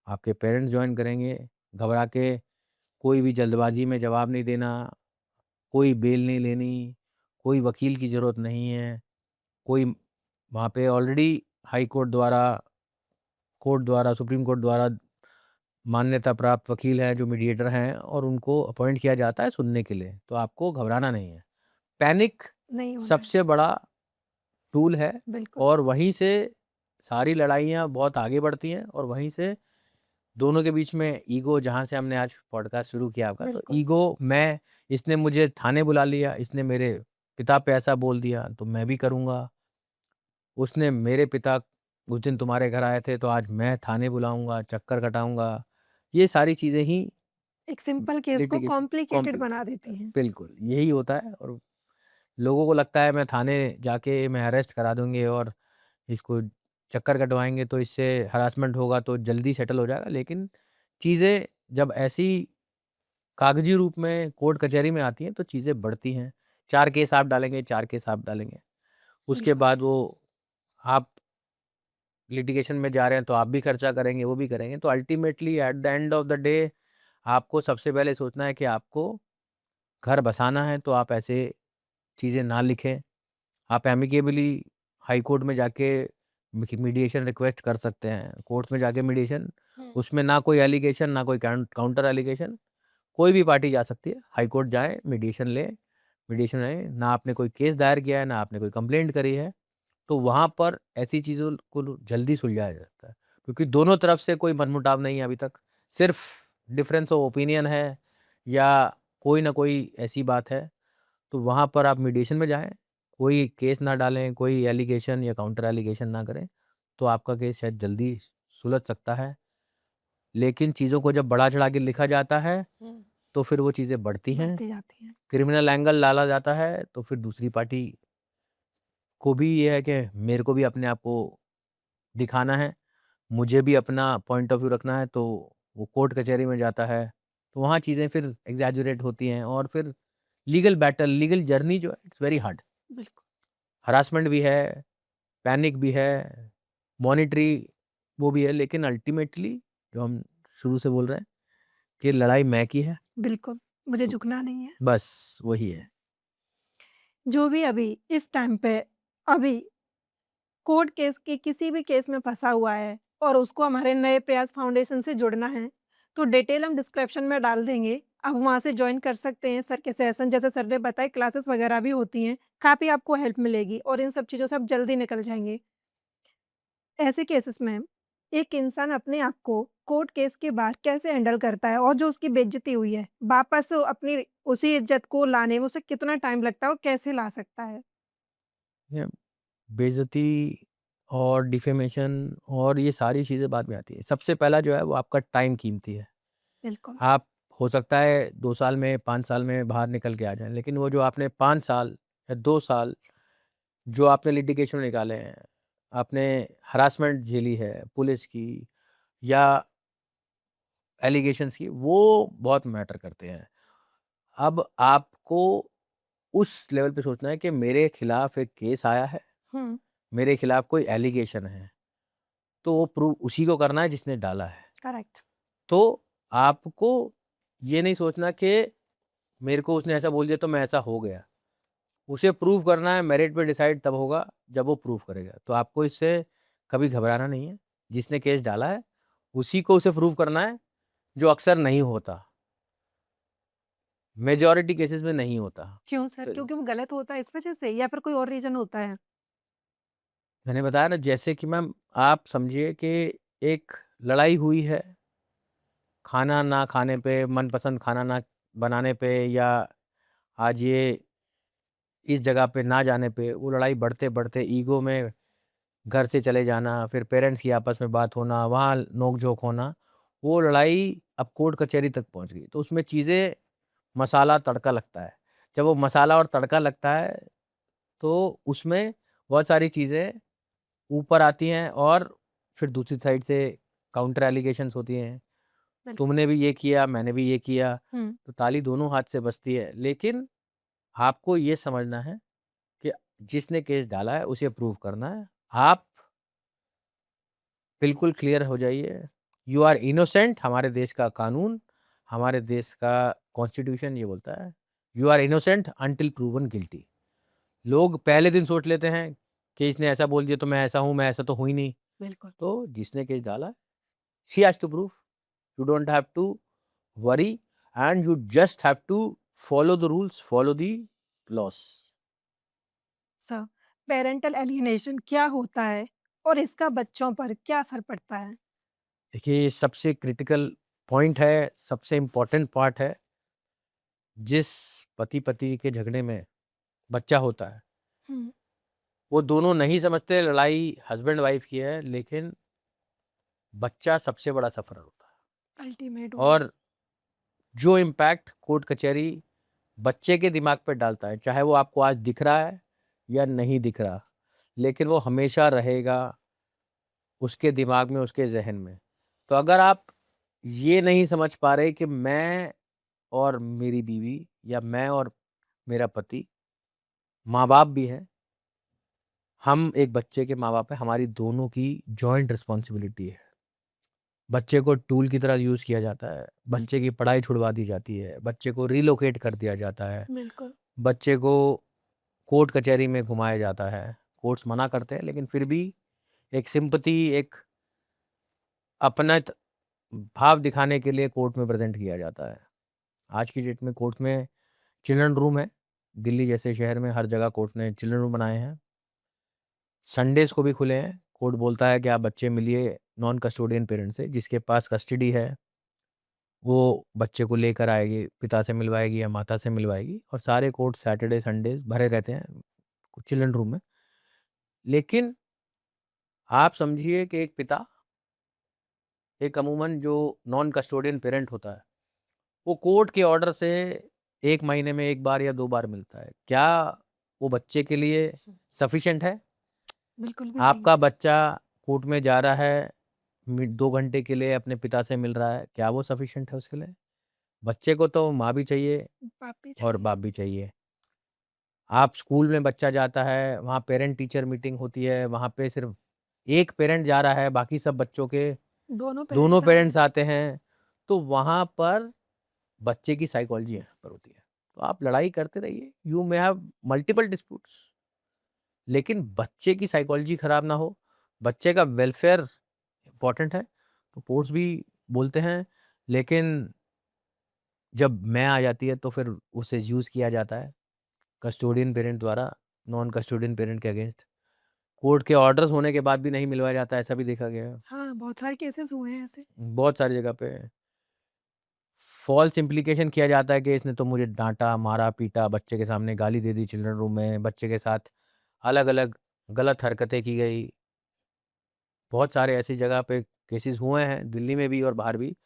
आपके पेरेंट्स जॉइन करेंगे, घबरा के कोई भी जल्दबाज़ी में जवाब नहीं देना, कोई बेल नहीं लेनी, कोई वकील की ज़रूरत नहीं है, कोई वहाँ पे ऑलरेडी हाई कोर्ट द्वारा, सुप्रीम कोर्ट द्वारा मान्यता प्राप्त वकील हैं जो मीडिएटर हैं और उनको अपॉइंट किया जाता है सुनने के लिए, तो आपको घबराना नहीं है। पैनिक नहीं होना है, सबसे बड़ा टूल है बिल्कुल, और वहीं से सारी लड़ाइयाँ बहुत आगे बढ़ती हैं और वहीं से दोनों के बीच में ईगो जहाँ से हमने आज पॉडकास्ट शुरू किया आपका, तो बिल्कुल। ईगो मैं इसने मुझे थाने बुला लिया, इसने मेरे पिता पे ऐसा बोल दिया, तो मैं भी करूँगा। उसने मेरे पिता उस दिन तुम्हारे घर आए थे, तो आज मैं थाने बुलाऊँगा, चक्कर कटाऊँगा। ये सारी चीज़ें ही एक सिंपल केस को लिटिगेशन कॉम्प्लिकेटेड बना कॉम्प्लिकेटेड होता देती है। हैं। बिल्कुल, यही होता है और लोगों को लगता है मैं थाने जाके मैं अरेस्ट करा दूँगी और इसको चक्कर कटवाएँगे तो इससे हरासमेंट होगा तो जल्दी सेटल हो जाएगा। लेकिन चीज़ें जब ऐसी कागज़ी रूप में कोर्ट कचहरी में आती हैं तो चीज़ें बढ़ती हैं। 4 केस आप डालेंगे, 4 केस आप डालेंगे। उसके बिल्कुल, बाद वो आप लिटिगेशन में जा रहे हैं तो आप भी खर्चा करेंगे, वो भी करेंगे। तो ultimately at the end of the day आपको सबसे पहले सोचना है कि आपको घर बसाना है तो आप ऐसे चीज़ें ना लिखें। आप एमिकेबली हाई कोर्ट में जाके मीडिएशन रिक्वेस्ट कर सकते हैं। कोर्ट में जाके मीडिएशन हुँ। उसमें ना कोई एलिगेशन ना कोई काउंटर एलिगेशन, कोई भी पार्टी जा सकती है। हाई कोर्ट जाएँ, मीडिएशन लें, मीडिएशन लें, ना आपने कोई केस दायर किया है, ना आपने कोई कंप्लेंट करी है। तो वहाँ पर ऐसी चीज़ों को जल्दी सुलझाया जाता है। क्योंकि दोनों तरफ से कोई मनमुटाव नहीं है अभी तक। सिर्फ़ डिफरेंस ऑफ ओपिनियन है या कोई ना कोई ऐसी बात है, तो वहाँ पर आप मीडिएशन में जाएँ, कोई केस ना डालें, कोई एलिगेशन या काउंटर एलिगेशन ना करें, तो आपका केस शायद जल्दी सुलझ सकता है। लेकिन चीज़ों को जब बढ़ा-चढ़ा के लिखा जाता है, हुँ, तो फिर वो चीज़ें बढ़ती हैं। बढ़ती जाती हैं। क्रिमिनल एंगल डाला जाता है, तो फिर दूसरी पार्टी को भी ये है कि मेरे को भी अपने आप को दिखाना है, मुझे भी अपना पॉइंट ऑफ व्यू रखना है, तो वो कोर्ट कचहरी में जाता है। तो वहाँ चीज़ें फिर एक्ज़ैजरेट होती हैं और फिर लीगल जर्नी जो है इट्स वेरी हार्ड। बिल्कुल, हरासमेंट भी है, पैनिक भी है, मॉनेटरी वो भी है, लेकिन अल्टीमेटली जो हम शुरू से बोल रहे हैं कि लड़ाई मैं की है, बिल्कुल, मुझे तो झुकना नहीं है। बस वही है। जो भी अभी इस टाइम पे अभी कोर्ट केस के किसी भी केस में फँसा हुआ है और उसको हमारे नए प्रयास फाउंडेशन से जुड़ना है, तो डिटेल हम डिस्क्रिप्शन में डाल देंगे। आप वहाँ से जॉइन कर सकते हैं। सर के सेशन जैसे सर ने बताए क्लासेस वगैरह भी होती हैं, काफ़ी आपको हेल्प मिलेगी और इन सब चीज़ों से आप जल्दी निकल जाएँगे। ऐसे केसेस में एक इंसान अपने आप को कोर्ट केस के बाहर कैसे हैंडल करता है और जो उसकी बेइज़्ज़ती हुई है, वापस अपनी उसी इज़्ज़त को लाने में उसे कितना टाइम लगता है और कैसे ला सकता है? ये बेइज़्ज़ती और डिफेमेशन और ये सारी चीज़ें बाद में आती हैं। सबसे पहला जो है वो आपका टाइम कीमती है। बिल्कुल, आप हो सकता है 2 साल में, 5 साल में बाहर निकल के आ जाएँ, लेकिन वो जो आपने 5 साल या 2 साल जो आपने लिटिगेशन में निकाले हैं, आपने हरासमेंट झेली है पुलिस की या एलिगेशंस की, वो बहुत मैटर करते हैं। अब आपको उस लेवल पे सोचना है कि मेरे खिलाफ एक केस आया है, हम्म। मेरे खिलाफ कोई एलिगेशन है, तो वो प्रूव उसी को करना है जिसने डाला है। करेक्ट। तो आपको ये नहीं सोचना कि मेरे को उसने ऐसा बोल दिया तो मैं ऐसा हो गया। उसे प्रूव करना है, मेरिट पे डिसाइड तब होगा जब वो प्रूव करेगा। तो आपको इससे कभी घबराना नहीं है। जिसने केस डाला है उसी को उसे प्रूव करना है, जो अक्सर नहीं होता, मेजॉरिटी केसेस में नहीं होता। क्यों सर? तो क्योंकि वो गलत होता है इस वजह से, या फिर कोई और रीजन होता है? मैंने बताया ना, जैसे कि मैम आप समझिए कि एक लड़ाई हुई है, खाना ना खाने पे, मनपसंद खाना ना बनाने पे, या आज ये इस जगह पे ना जाने पे, वो लड़ाई बढ़ते-बढ़ते ईगो में घर से चले जाना, फिर पेरेंट्स की आपस में बात होना, वहाँ नोक-झोंक होना, वो लड़ाई अब कोर्ट कचहरी तक पहुँच गई। तो उसमें चीज़ें मसाला, तड़का लगता है। जब वो मसाला और तड़का लगता है, तो उसमें बहुत सारी चीज़ें ऊपर आती हैं और फिर दूसरी साइड से काउंटर एलिगेशंस होती हैं। बिल्कुल। तुमने भी ये किया, मैंने भी ये किया, हम्म। तो ताली दोनों हाथ से बजती है। लेकिन आपको ये समझना है कि जिसने केस डाला है उसे प्रूव करना है। आप बिल्कुल क्लियर हो जाइए, यू आर इनोसेंट। हमारे देश का कानून, हमारे देश का कॉन्स्टिट्यूशन ये बोलता है, you are innocent until proven guilty. लोग पहले दिन सोच लेते हैं कि इसने ऐसा बोल दिया तो मैं ऐसा हूँ, मैं ऐसा तो हूँ ही नहीं। बिल्कुल। तो जिसने केस डाला, she has to prove. You don't have to worry and you just have to follow the rules, follow the laws. Sir, parental alienation क्या होता है और इसका बच्चों पर क्या असर पड़ता है? देखिए, ये सबसे क्रिटिकल पॉइंट है, सबसे इम्पोर्टेंट पार्ट है। जिस पति-पत्नी के झगड़े में बच्चा होता है, हम्म। वो दोनों नहीं समझते लड़ाई हस्बैंड वाइफ की है, लेकिन बच्चा सबसे बड़ा सफ़रर होता है। अल्टीमेट। और जो इम्पैक्ट कोर्ट कचहरी बच्चे के दिमाग पे डालता है, चाहे वो आपको आज दिख रहा है या नहीं दिख रहा, लेकिन वो हमेशा रहेगा उसके दिमाग में, उसके ज़हन में। तो अगर आप ये नहीं समझ पा रहे कि मैं और मेरी बीवी, या मैं और मेरा पति माँ-बाप भी हैं, हम एक बच्चे के माँ-बाप हैं, हमारी दोनों की जॉइंट रिस्पॉन्सिबिलिटी है। बच्चे को टूल की तरह यूज़ किया जाता है, बच्चे की पढ़ाई छुड़वा दी जाती है, बच्चे को रिलोकेट कर दिया जाता है, बिल्कुल। बच्चे को कोर्ट कचहरी में घुमाया जाता है। कोर्ट्स मना करते हैं, लेकिन फिर भी एक सिम्पैथी, एक अपनत भाव दिखाने के लिए कोर्ट में प्रेज़ेंट किया जाता है। आज की डेट में कोर्ट में चिल्ड्रन रूम है। दिल्ली जैसे शहर में हर जगह कोर्ट ने चिल्ड्रन रूम बनाए हैं। संडेज़ को भी खुले हैं। कोर्ट बोलता है कि आप बच्चे मिलिए नॉन कस्टोडियन पेरेंट से, जिसके पास कस्टडी है, वो बच्चे को लेकर आएगी, पिता से मिलवाएगी या माता से मिलवाएगी। और सारे कोर्ट सैटरडे, संडेज़ भरे रहते हैं चिल्ड्रन रूम में। लेकिन आप समझिए कि एक पिता, एक अमूमन जो नॉन कस्टोडियन पेरेंट होता है, वो कोर्ट के ऑर्डर से 1 महीने में 1 बार या 2 बार मिलता है। क्या वो बच्चे के लिए सफिशिएंट है? बिल्कुल भी नहीं। आपका बच्चा कोर्ट में जा रहा है, 2 घंटे के लिए अपने पिता से मिल रहा है, क्या वो सफिशिएंट है उसके लिए? बच्चे को तो माँ भी चाहिए पापी और चाहिए। बाप भी चाहिए। आप स्कूल में बच्चा जाता है, वहाँ पेरेंट टीचर मीटिंग होती है, वहाँ पे सिर्फ़ एक पेरेंट जा रहा है, बाकी सब बच्चों के दोनों दोनों पेरेंट्स आ रहे पेरेंट्स हैं। आते हैं, तो वहाँ पर बच्चे की साइकोलॉजी यहाँ पर होती है। तो आप लड़ाई करते रहिए, you may have multiple disputes, लेकिन बच्चे की साइकोलॉजी खराब ना हो, बच्चे का वेलफेयर इम्पोर्टेंट है, तो कोर्ट्स भी बोलते हैं। लेकिन जब मैं आ जाती है, तो फिर उसे यूज़ किया जाता है कस्टोडियन पेरेंट द्वारा, नॉन कस्टोडियन पेरेंट के अगेंस्ट। कोर्ट के ऑर्डर्स होने के बाद भी नहीं मिलवाया जाता, ऐसा भी देखा गया है, हाँ, बहुत सारे केसेस हुए हैं ऐसे। बहुत सारी जगह पे। फ़ॉल्स इम्प्लीकेशन किया जाता है कि इसने तो मुझे डाँटा, मारा, पीटा, बच्चे के सामने गाली दे दी चिल्ड्रन रूम में, बच्चे के साथ अलग-अलग गलत हरकतें की गई। बहुत सारे ऐसी जगह पे केसेस हुए हैं, दिल्ली में भी और बाहर भी,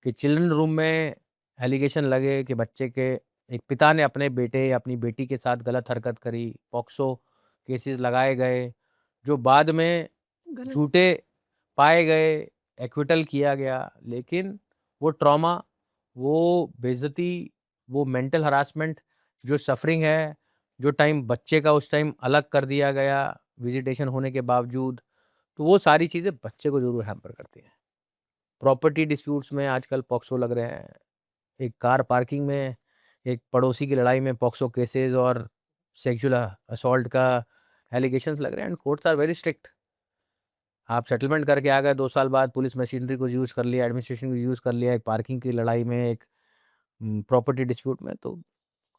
कि चिल्ड्रन रूम में एलिगेशन लगे कि बच्चे के एक पिता ने अपने बेटे या अपनी बेटी के साथ गलत हरकत करी, पॉक्सो केसेस लगाए गए, जो बाद में गलत। झूठे पाए गए, एक्विटल किया गया। लेकिन वो ट्रॉमा, वो बेइज़्ज़ती, वो मेंटल हरासमेंट जो सफरिंग है, जो टाइम बच्चे का उस टाइम अलग कर दिया गया विजिटेशन होने के बावजूद, तो वो सारी चीज़ें बच्चे को ज़रूर हैम्पर करती हैं। प्रॉपर्टी डिस्प्यूट्स में आजकल पॉक्सो लग रहे हैं। एक कार पार्किंग में एक पड़ोसी की लड़ाई में पॉक्सो केसेस और सेक्सुअल असॉल्ट का एलिगेशंस लग रहे हैं and courts are very strict. आप सेटलमेंट करके आ गए 2 साल बाद पुलिस मशीनरी को यूज़ कर लिया, एडमिनिस्ट्रेशन को यूज़ कर लिया, एक पार्किंग की लड़ाई में, एक प्रॉपर्टी डिस्प्यूट में, तो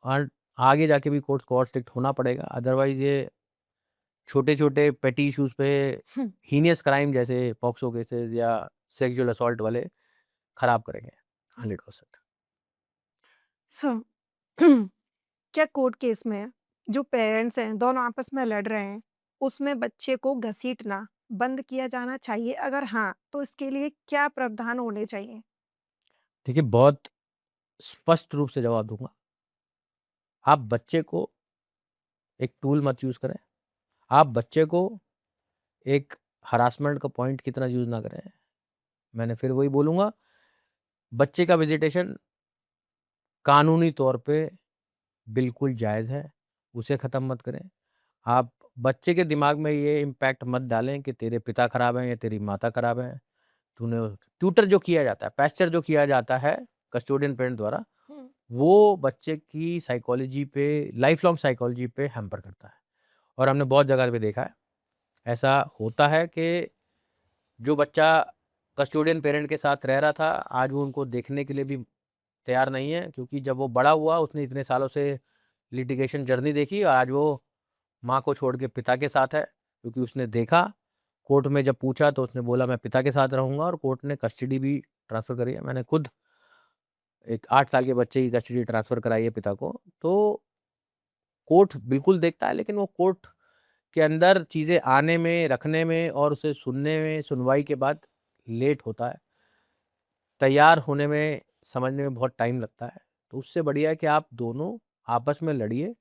और आगे जाके भी कोर्ट्स को और स्ट्रिक्ट होना पड़ेगा। अदरवाइज़ ये छोटे-छोटे पेटी इश्यूज़ पे हुँ। हीनियस क्राइम जैसे पॉक्सो केसेस या सेक्सुअल असॉल्ट वाले खराब करेंगे 100%। सो क्या कोर्ट केस में जो पेरेंट्स हैं, दोनों आपस में लड़ रहे हैं, उसमें बच्चे को घसीटना बंद किया जाना चाहिए? अगर हाँ, तो इसके लिए क्या प्रावधान होने चाहिए? देखिए, बहुत स्पष्ट रूप से जवाब दूँगा। आप बच्चे को एक टूल मत यूज़ करें। आप बच्चे को एक हरासमेंट का पॉइंट की तरह यूज़ ना करें। मैंने फिर वही बोलूँगा, बच्चे का विज़िटेशन कानूनी तौर पे बिल्कुल जायज़ है, उसे ख़त्म मत करें। आप बच्चे के दिमाग में ये इम्पैक्ट मत डालें कि तेरे पिता खराब हैं या तेरी माता खराब है। तूने ट्यूटर जो किया जाता है, पैस्चर जो किया जाता है कस्टोडियन पेरेंट द्वारा, हुँ। वो बच्चे की साइकोलॉजी पे, लाइफ़ लॉन्ग साइकोलॉजी पे हैम्पर करता है। और हमने बहुत जगह पे देखा है, ऐसा होता है कि जो बच्चा कस्टोडियन पेरेंट के साथ रह रहा था, आज वो उनको देखने के लिए भी तैयार नहीं है, क्योंकि जब वो बड़ा हुआ, उसने इतने सालों से लिटिगेशन जर्नी देखी और आज वो माँ को छोड़ के पिता के साथ है, क्योंकि उसने देखा, कोर्ट में जब पूछा तो उसने बोला मैं पिता के साथ रहूँगा और कोर्ट ने कस्टडी भी ट्रांसफ़र करी है। मैंने खुद एक 8 साल के बच्चे की कस्टडी ट्रांसफ़र कराई है पिता को। तो कोर्ट बिल्कुल देखता है, लेकिन वो कोर्ट के अंदर चीज़ें आने में, रखने में और उसे सुनने में, सुनवाई के बाद लेट होता है। तैयार होने में, समझने में बहुत टाइम लगता है। तो उससे बढ़िया है कि आप दोनों आपस में लड़िए,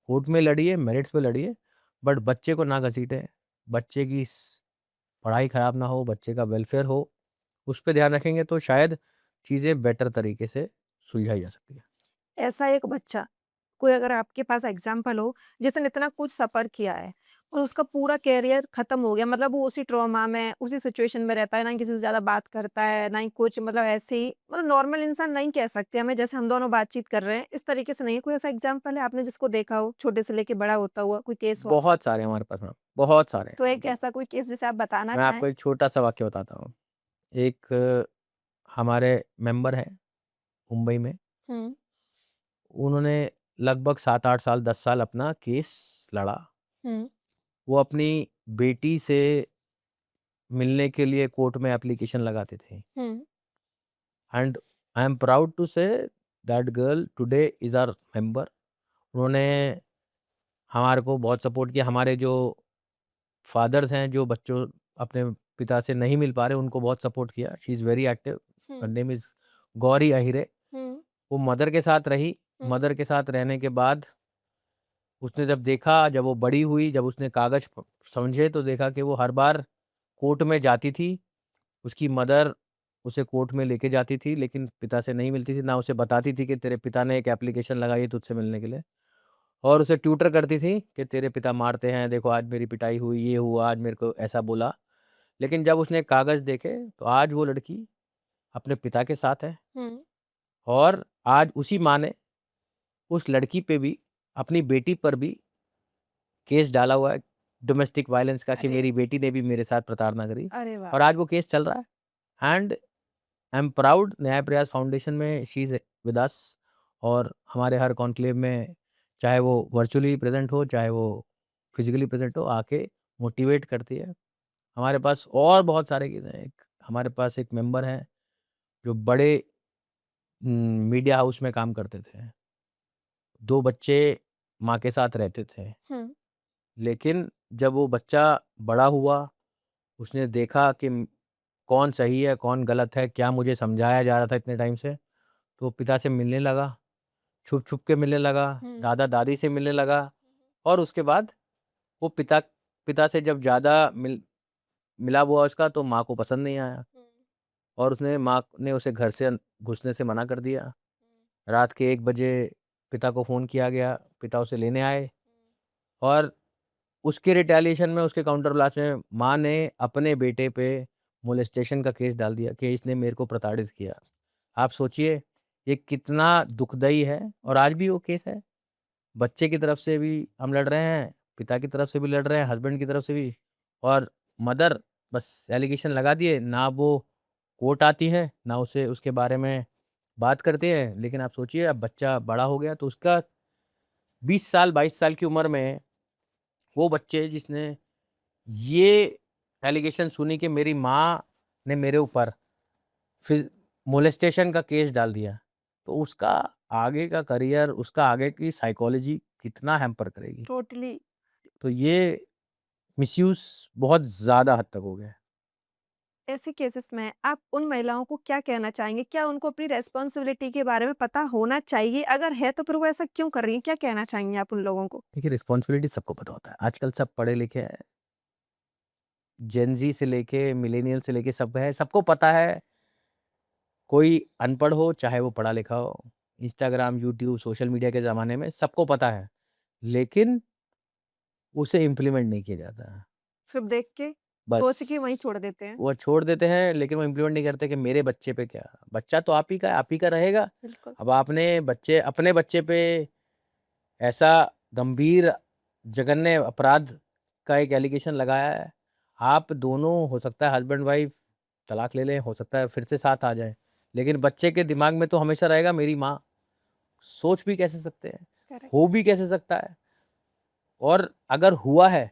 कोर्ट में लड़िए, मेरिट्स पे लड़िए, बट बच्चे को ना घसीटें। बच्चे की पढ़ाई खराब ना हो, बच्चे का वेलफेयर हो, उस पे ध्यान रखेंगे तो शायद चीज़ें बेटर तरीके से सुलझाई जा सकती है। ऐसा एक बच्चा, कोई अगर आपके पास एग्ज़ाम्पल हो, जिसने इतना कुछ सफ़र किया है और उसका पूरा करियर ख़त्म हो गया, मतलब वो उसी ट्रॉमा में, उसी सिचुएशन में रहता है, ना किसी से ज़्यादा बात करता है, ना ही कुछ, मतलब ऐसे ही, मतलब नॉर्मल इंसान नहीं कह सकते हमें, जैसे हम दोनों बातचीत कर रहे हैं, इस तरीके से नहीं है। कोई ऐसा एग्ज़ाम्पल है आपने जिसको देखा हो, छोटे से लेके बड़ा होता हुआ, कोई केस हो आपका? बहुत सारे हमारे पास मैम, बहुत सारे। तो एक ऐसा कोई केस जिसे आप बताना मैं चाहें? आपको एक छोटा-सा वाक़या बताता हूँ। एक हमारे मेंबर हैं मुंबई में, हुँ, उन्होंने लगभग 7-8 साल, 10 साल अपना केस लड़ा। हुँ, वो अपनी बेटी से मिलने के लिए कोर्ट में एप्लीकेशन लगाते थे हुँ, and I am proud to say that girl today is our member. उन्होंने हमारे को बहुत सपोर्ट किया। हमारे जो फादर्स हैं, जो बच्चों अपने पिता से नहीं मिल पा रहे, उनको बहुत सपोर्ट किया। She is very active. Her hmm, name is Gauri Ahire. हुँ, वो मदर के साथ रही। हुँ, मदर के साथ रहने के बाद उसने जब देखा, जब वो बड़ी हुई, जब उसने कागज़ प समझे तो देखा कि वो हर बार कोर्ट में जाती थी। उसकी मदर उसे कोर्ट में लेके जाती थी, लेकिन पिता से नहीं मिलती थी, ना उसे बताती थी कि तेरे पिता ने एक एप्लीकेशन लगाई है तुझसे मिलने के लिए। और उसे ट्यूटर करती थी कि तेरे पिता मारते हैं, देखो आज मेरी पिटाई हुई, ये हुआ, आज मेरे को ऐसा बोला। लेकिन जब उसने कागज़ देखे, तो आज वो लड़की अपने पिता के साथ है हुँ। और आज उसी माँ ने उस लड़की पे भी, अपनी बेटी पर भी केस डाला हुआ है डोमेस्टिक वायलेंस का कि अरे! मेरी बेटी ने भी मेरे साथ प्रताड़ना करी अरे वाह! और आज वो केस चल रहा है एंड आई एम प्राउड न्याय प्रयास फाउंडेशन में शी इज़ विद अस और हमारे हर कॉन्क्लेव में, चाहे वो वर्चुअली प्रेज़ेंट हो, चाहे वो फिज़िकली प्रेज़ेंट हो, आके मोटिवेट करती है। हमारे पास और बहुत सारे केस हैं। एक हमारे पास एक मेंबर हैं, जो बड़े मीडिया हाउस में काम करते थे। 2 बच्चे माँ के साथ रहते थे। हुँ, लेकिन जब वो बच्चा बड़ा हुआ, उसने देखा कि कौन सही है, कौन गलत है, क्या मुझे समझाया जा रहा था इतने टाइम से, तो वो पिता से मिलने लगा, छुप-छुप के मिलने लगा, हुँ, दादा-दादी से मिलने लगा और उसके बाद वो पिता पिता से जब ज़्यादा मिलाव हुआ उसका तो माँ को पसंद नहीं आया हुँ, और उसने माँ ने उसे घर से घुसने से मना कर दिया। रात के 1 बजे पिता को फ़ोन किया गया, पिता उसे लेने आए और उसके रिटेलिएशन में, उसके काउंटर ब्लास्ट में माँ ने अपने बेटे पे मोलेस्टेशन का केस डाल दिया कि इसने मेरे को प्रताड़ित किया। आप सोचिए ये कितना दुखदाई है और आज भी वो केस है। बच्चे की तरफ से भी हम लड़ रहे हैं, पिता की तरफ से भी लड़ रहे हैं, हस्बैंड की तरफ से भी और मदर बस एलिगेशन लगा दिए, ना वो कोर्ट आती है, ना उसे उसके बारे में बात करते हैं। लेकिन आप सोचिए अब बच्चा बड़ा हो गया तो उसका 20 साल, 22 साल की उम्र में वो बच्चे जिसने ये एलिगेशन सुनी कि मेरी माँ ने मेरे ऊपर फिर मोलेस्टेशन का केस डाल दिया, तो उसका आगे का करियर, उसका आगे की साइकोलॉजी कितना हैम्पर करेगी। टोटली। तो ये मिसयूज़ बहुत ज़्यादा हद तक हो गया है। ऐसे केसेस में आप उन महिलाओं को क्या कहना चाहेंगे? क्या उनको अपनी रिस्पॉन्सिबिलिटी के बारे में पता होना चाहिए? अगर है तो फिर वो ऐसा क्यों कर रही हैं? क्या कहना चाहेंगे आप उन लोगों को? देखिए रिस्पॉन्सिबिलिटी सबको पता होता है। आजकल सब पढ़े लिखे हैं, जेन ज़ी से लेके मिलेनियल से लेके सब है, सबको पता है। कोई अनपढ़ हो, चाहे वो पढ़ा लिखा हो, इंस्टाग्राम, यूट्यूब, सोशल मीडिया के ज़माने में सबको पता है, लेकिन उसे इम्प्लीमेंट नहीं किया जाता है। सिर्फ़ देख के, सोच के वहीं बस छोड़ देते हैं। वो छोड़ देते हैं, लेकिन वो इम्प्लीमेंट नहीं करते कि मेरे बच्चे पे क्या? बच्चा तो आप ही का है, आप ही का रहेगा। बिल्कुल। अब आपने अपने बच्चे पे ऐसा गंभीर जघन्य अपराध का एक एलिगेशन लगाया है। आप दोनों हो सकता है हस्बैंड वाइफ तलाक ले लें, हो सकता है फिर से साथ आ जाएँ, लेकिन बच्चे के दिमाग में तो हमेशा रहेगा मेरी माँ। सोच भी कैसे सकते हैं? करेक्ट। हो भी कैसे सकता है? और अगर हुआ है,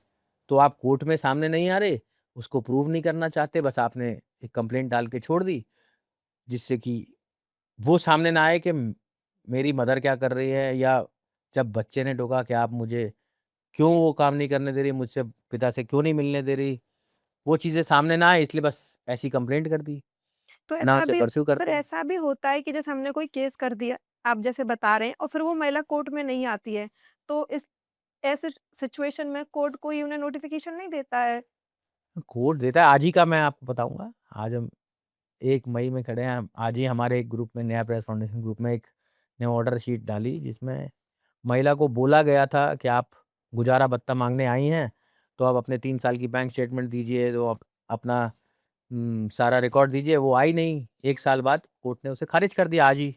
तो आप कोर्ट में सामने नहीं आ रहे, उसको प्रूव नहीं करना चाहते, बस आपने एक कंप्लेंट डाल के छोड़ दी, जिससे कि वो सामने ना आए कि मेरी मदर क्या कर रही है, या जब बच्चे ने टोका कि आप मुझे क्यों वो काम नहीं करने दे रही, मुझसे पिता से क्यों नहीं मिलने दे रही, वो चीज़ें सामने ना आए इसलिए बस ऐसी कंप्लेंट कर दी, तो ना ऐसा उसे भी परस्यू सर करते हैं। ऐसा भी होता है कि जैसे हमने कोई केस कर दिया, आप जैसे बता रहे हैं और फिर वो महिला कोर्ट में नहीं आती है, तो इस ऐसे सिचुएशन में कोर्ट कोई उन्हें नोटिफ़िकेशन नहीं देता है? कोर्ट देता है, आज ही का मैं आपको बताऊँगा, आज हम 1 मई में खड़े हैं, आज ही हमारे एक ग्रुप में, नया प्रेस फाउंडेशन ग्रुप में एक ने ऑर्डर शीट डाली, जिसमें महिला को बोला गया था कि आप गुजारा भत्ता माँगने आई हैं, तो आप अपने 3 साल की बैंक स्टेटमेंट दीजिए, तो आप अपना सारा रिकॉर्ड दीजिए, वो आई नहीं। 1 साल बाद कोर्ट ने उसे खारिज कर दिया आज ही।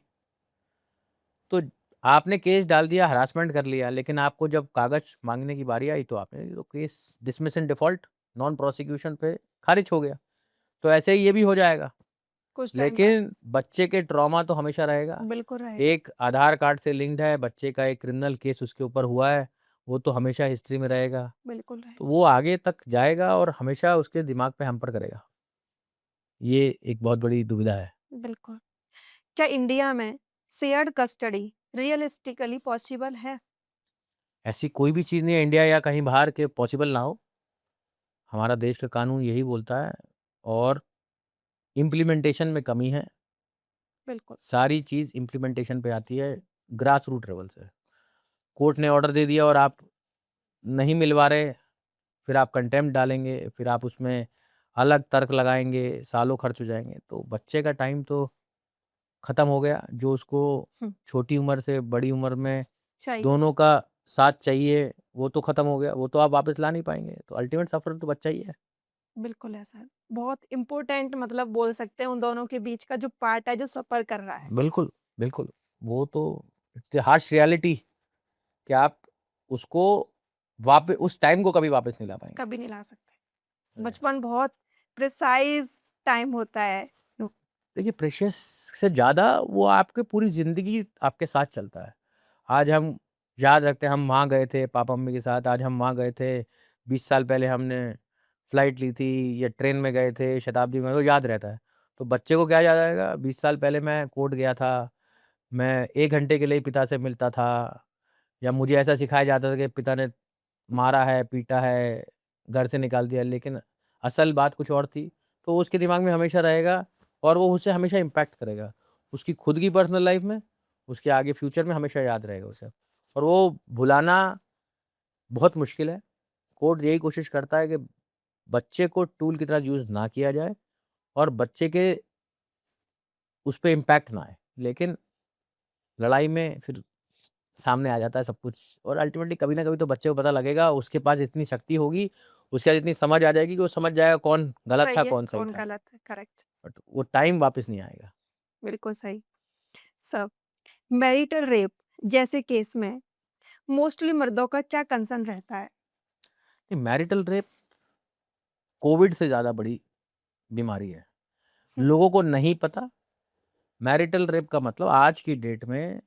तो आपने केस डाल दिया, हरासमेंट कर लिया, लेकिन आपको जब कागज़ माँगने की बारी आई, तो आपने तो केस डिसमिस इन डिफ़ॉल्ट, नॉन प्रोसिक्यूशन पे खारिज हो गया। तो ऐसे ही ये भी हो जाएगा। कुछ टाइम बाद। लेकिन बच्चे के ट्रॉमा तो हमेशा रहेगा। बिल्कुल रहेगा। एक आधार कार्ड से लिंक्ड है, बच्चे का एक क्रिमिनल केस उसके ऊपर हुआ है, वो तो हमेशा हिस्ट्री में रहेगा। बिल्कुल तो रहेगा। वो आगे तक जाएगा और हमेशा उसके दिमाग पे हैम्पर करेगा। ये एक बहुत बड़ी दुविधा है। बिल्कुल। क्या इंडिया में शेयर्ड कस्टडी रियलिस्टिकली पॉसिबल है? ऐसी कोई भी चीज़ नहीं है इंडिया या कहीं बाहर के पॉसिबल ना हो। हमारा देश का कानून यही बोलता है और इम्प्लीमेंटेशन में कमी है। बिल्कुल। सारी चीज़ इम्प्लीमेंटेशन पे आती है ग्रास रूट लेवल से। कोर्ट ने ऑर्डर दे दिया और आप नहीं मिलवा रहे, फिर आप कंटेम्प्ट डालेंगे, फिर आप उसमें अलग तर्क लगाएँगे, सालों खर्च हो जाएँगे। तो बच्चे का टाइम तो खत्म हो गया, जो उसको हुँ, छोटी उम्र से बड़ी उम्र में चाहिए। दोनों का साथ चाहिए, वो तो खत्म हो गया, वो तो आप वापस ला नहीं पाएँगे। तो अल्टीमेट सफ़र तो बच्चा ही है। बिल्कुल ऐसा है। बहुत इम्पोर्टेंट मतलब बोल सकते हैं उन दोनों के बीच का जो पार्ट है जो सफ़र कर रहा है। बिल्कुल, बिल्कुल। वो तो इट्स अ हार्श रियलिटी कि आप उसको उस टाइम को कभी वापस नहीं ला पाएँगे। कभी नहीं ला सकते। राइट। बचपन बहुत प्रिसाइज़ टाइम होता है। तो देखिए प्रेशियस से ज़्यादा वो आपकी पूरी ज़िंदगी आपके साथ चलता है। आज हम याद रखते हैं हम वहाँ गए थे पापा-मम्मी के साथ, आज हम वहाँ गए थे, 20 साल पहले हमने फ्लाइट ली थी या ट्रेन में गए थे, शताब्दी में, तो याद रहता है। तो बच्चे को क्या याद आएगा 20 साल पहले मैं कोर्ट गया था, मैं 1 घंटे के लिए पिता से मिलता था, या मुझे ऐसा सिखाया जाता था कि पिता ने मारा है, पीटा है, घर से निकाल दिया, लेकिन असल बात कुछ और थी। तो वो उसके दिमाग में हमेशा रहेगा और वो उसे हमेशा इम्पैक्ट करेगा। उसकी खुद की पर्सनल लाइफ़ में, उसके आगे फ्यूचर में हमेशा याद रहेगा उसे। और वो भुलाना बहुत मुश्किल है। कोर्ट यही कोशिश करता है कि बच्चे को टूल की तरह यूज़ ना किया जाए और बच्चे के उस पे इम्पैक्ट ना आए। लेकिन लड़ाई में फिर सामने आ जाता है सब कुछ, और अल्टीमेटली कभी ना कभी तो बच्चे को पता लगेगा, उसके पास इतनी शक्ति होगी, उसके पास इतनी समझ आ जाएगी कि वो समझ जाएगा कौन गलत था, सही है, कौन सही कौन था। गलत है, करेक्ट, बट वो टाइम वापस नहीं आएगा। बिल्कुल सही। सब मैरिटल रेप जैसे केस में मोस्टली मर्दों का क्या कंसर्न रहता है? नहीं, मैरिटल रेप कोविड से ज़्यादा बड़ी बीमारी है। हुँ, लोगों को नहीं पता, मैरिटल रेप का मतलब आज की डेट में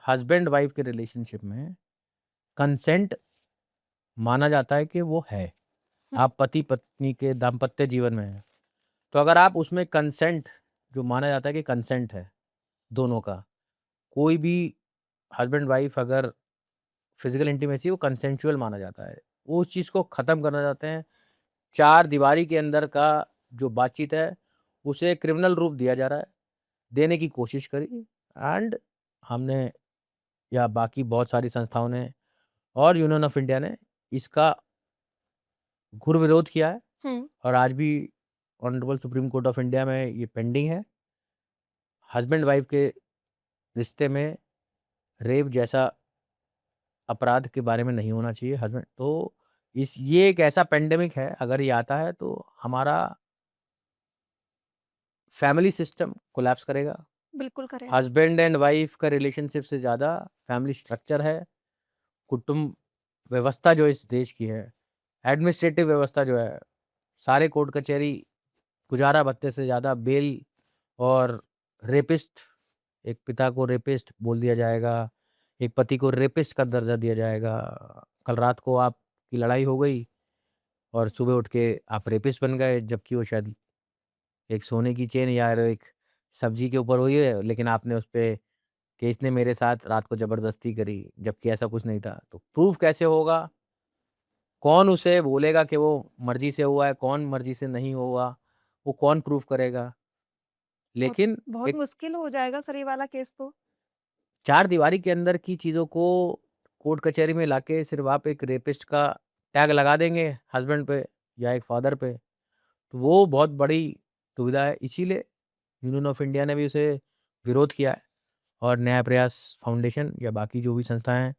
हस्बैंड वाइफ के रिलेशनशिप में कंसेंट माना जाता है कि वो है। हुँ, आप पति-पत्नी के दाम्पत्य जीवन में हैं, तो अगर आप उसमें कंसेंट, जो माना जाता है कि कंसेंट है दोनों का, कोई भी हस्बैंड वाइफ अगर फिजिकल इंटीमेसी, वो कंसेंचुअल माना जाता है। वो उस चीज़ को ख़त्म करना चाहते हैं। चार दीवारी के अंदर का जो बातचीत है, उसे क्रिमिनल रूप दिया जा रहा है, देने की कोशिश करी, एंड हमने या बाकी बहुत सारी संस्थाओं ने और यूनियन ऑफ इंडिया ने इसका घोर विरोध किया है, हुँ, और आज भी honourable supreme court of India में ये पेंडिंग है। हस्बैंड वाइफ के रिश्ते में रेप जैसा अपराध के बारे में नहीं होना चाहिए। हस्बैंड तो इस ये एक ऐसा पेंडेमिक है, अगर ये आता है तो हमारा फैमिली सिस्टम कोलैप्स करेगा। बिल्कुल करेगा। हस्बैंड एंड वाइफ का रिलेशनशिप से ज़्यादा फैमिली स्ट्रक्चर है, कुटुंब व्यवस्था जो इस देश की है, एडमिनिस्ट्रेटिव व्यवस्था जो है, सारे कोर्ट कचहरी, गुजारा भत्ते से ज़्यादा बेल, और रेपिस्ट, एक पिता को रेपिस्ट बोल दिया जाएगा, एक पति को रेपिस्ट का दर्जा दिया जाएगा। कल रात को आपकी लड़ाई हो गई और सुबह उठ के आप रेपिस्ट बन गए, जबकि वो शायद एक सोने की चेन या एक सब्जी के ऊपर हुई है, लेकिन आपने उस पे कि इसने मेरे साथ रात को ज़बरदस्ती करी, जबकि ऐसा कुछ नहीं था। तो प्रूफ कैसे होगा? कौन उसे बोलेगा कि वो मर्ज़ी से हुआ है, कौन मर्ज़ी से नहीं हुआ? वो कौन प्रूफ करेगा? बहुत लेकिन बहुत एक मुश्किल हो जाएगा सर ये वाला केस तो। चार दीवारी के अंदर की चीज़ों को कोर्ट कचहरी में लाके सिर्फ़ आप एक रेपिस्ट का टैग लगा देंगे हस्बैंड पे या एक फादर पे, तो वो बहुत बड़ी दुविधा है। इसीलिए यूनियन ऑफ इंडिया ने भी उसे विरोध किया है, और न्याय प्रयास फाउंडेशन या बाकी जो भी संस्थाएँ हैं,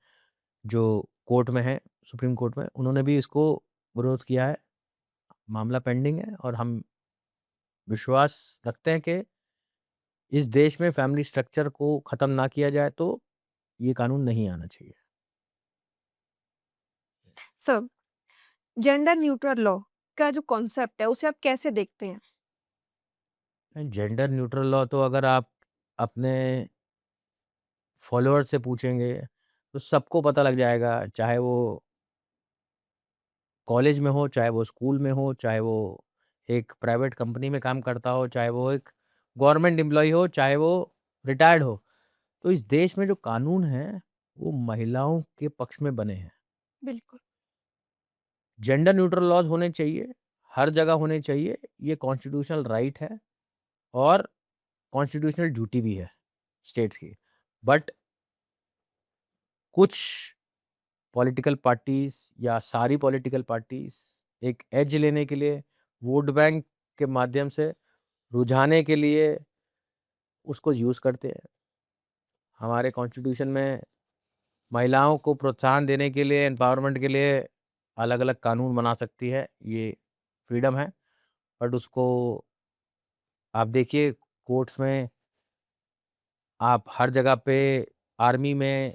जो कोर्ट में हैं, सुप्रीम कोर्ट में, उन्होंने भी इसको विरोध किया है। मामला पेंडिंग है, और हम विश्वास रखते हैं कि इस देश में फैमिली स्ट्रक्चर को ख़त्म ना किया जाए तो ये कानून नहीं आना चाहिए। सर, जेंडर न्यूट्रल लॉ का जो कॉन्सेप्ट है उसे आप कैसे देखते हैं? जेंडर न्यूट्रल लॉ तो अगर आप अपने फॉलोअर्स से पूछेंगे, तो सबको पता लग जाएगा, चाहे वो कॉलेज में हो, चाहे वो स्कूल में हो, चाहे वो एक प्राइवेट कंपनी में काम करता हो, चाहे वो एक गवर्नमेंट एम्प्लॉयी हो, चाहे वो रिटायर्ड हो। तो इस देश में जो कानून हैं, वो महिलाओं के पक्ष में बने हैं। बिल्कुल, जेंडर न्यूट्रल लॉज़ होने चाहिए, हर जगह होने चाहिए, ये कॉन्स्टिट्यूशनल राइट है और कॉन्स्टिट्यूशनल ड्यूटी भी है स्टेट्स की। बट कुछ पॉलिटिकल पार्टीज़ या सारी पॉलिटिकल पार्टीज़ एक एज लेने के लिए, वोट बैंक के माध्यम से रुझाने के लिए उसको यूज़ करते हैं। हमारे कॉन्स्टिट्यूशन में महिलाओं को प्रोत्साहन देने के लिए, एम्पावरमेंट के लिए अलग-अलग कानून बना सकती है, ये फ्रीडम है। बट उसको आप देखिए कोर्ट्स में, आप हर जगह पे आर्मी में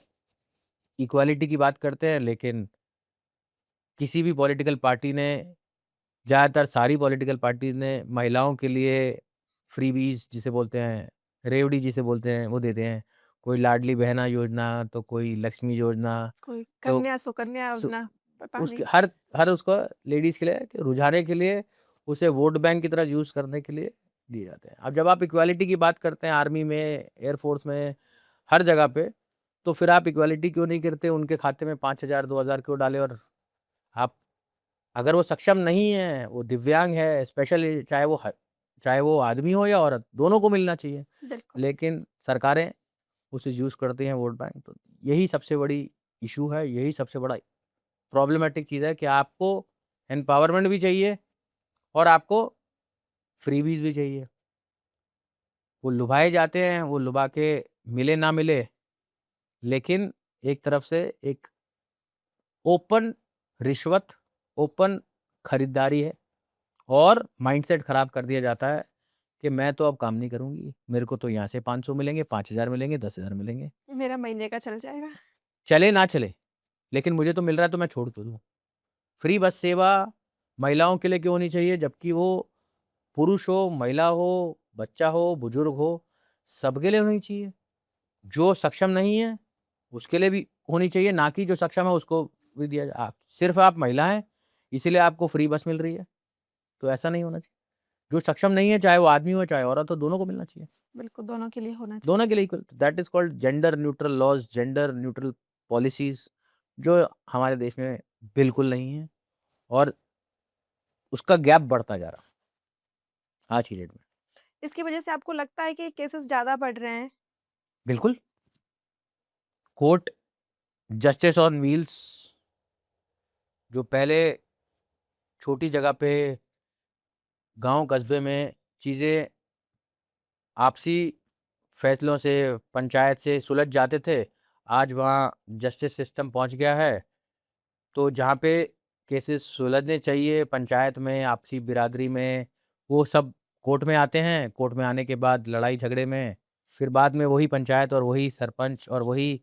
इक्वालिटी की बात करते हैं, लेकिन किसी भी पॉलिटिकल पार्टी ने, ज़्यादातर सारी पॉलिटिकल पार्टीज़ ने महिलाओं के लिए फ्रीबीज़ जिसे बोलते हैं, रेवड़ी जिसे बोलते हैं, वो देते हैं। कोई लाडली बहना योजना, तो कोई लक्ष्मी योजना, कोई तो कन्या सुकन्या सु योजना, पता उसके नहीं। हर हर उसको लेडीज़ के लिए कि रुझाने के लिए, उसे वोट बैंक की तरह यूज़ करने के लिए दिए जाते हैं। अब जब आप इक्वालिटी की बात करते हैं आर्मी में, एयर फ़ोर्स में, हर जगह पे, तो फिर आप इक्वालिटी क्यों नहीं करते? उनके खाते में 5,000 2,000 क्यों डालें? और आप, अगर वो सक्षम नहीं है, वो दिव्यांग है, स्पेशल चाहे वो आदमी हो या औरत, दोनों को मिलना चाहिए। बिल्कुल, लेकिन सरकारें उसे यूज़ करती हैं वोट बैंक, तो यही सबसे बड़ी इश्यू है, यही सबसे बड़ा प्रॉब्लमैटिक चीज़ है कि आपको एम्पावरमेंट भी चाहिए और आपको फ्रीबीज़ भी चाहिए। वो लुभाए जाते हैं, वो लुभा के मिले ना मिले, लेकिन एक तरफ से एक ओपन रिश्वत, ओपन खरीदारी है और माइंडसेट खराब कर दिया जाता है कि मैं तो अब काम नहीं करूँगी, मेरे को तो यहाँ से 500 मिलेंगे, 5000 मिलेंगे, 10,000 मिलेंगे। मेरा महीने का चल जाएगा। चले ना चले, लेकिन मुझे तो मिल रहा है तो मैं छोड़ क्यों दूँ? फ्री बस सेवा महिलाओं के लिए क्यों होनी चाहिए जबकि वो पुरुष हो, महिला हो, बच्चा हो, बुजुर्ग हो, सबके लिए होनी चाहिए। जो सक्षम नहीं है, उसके लिए भी होनी चाहिए, ना कि जो सक्षम है उसको भी दिया जाए। आप सिर्फ़ आप महिला हैं, इसीलिए आपको फ्री बस मिल रही है, तो ऐसा नहीं होना चाहिए। जो सक्षम नहीं है, चाहे वो आदमी हो, चाहे औरत हो, दोनों को मिलना चाहिए। बिल्कुल, दोनों के लिए होना चाहिए। दोनों के लिए equal that is called gender neutral laws, gender neutral policies जो हमारे देश में बिल्कुल नहीं है और उसका गैप बढ़ता जा रहा है आज की डेट में। इसकी वजह से आपको लगता है कि केसेस ज़्यादा बढ़ रहे हैं? बिल्कुल, कोर्ट जस्टिस ऑन व्हील्स जो पहले छोटी जगह पे गाँव कस्बे में चीज़ें आपसी फैसलों से, पंचायत से सुलझ जाते थे, आज वहाँ जस्टिस सिस्टम पहुँच गया है। तो जहाँ पे केसेस सुलझने चाहिए पंचायत में, आपसी बिरादरी में, वो सब कोर्ट में आते हैं। कोर्ट में आने के बाद लड़ाई झगड़े में, फिर बाद में वही पंचायत और वही सरपंच और वही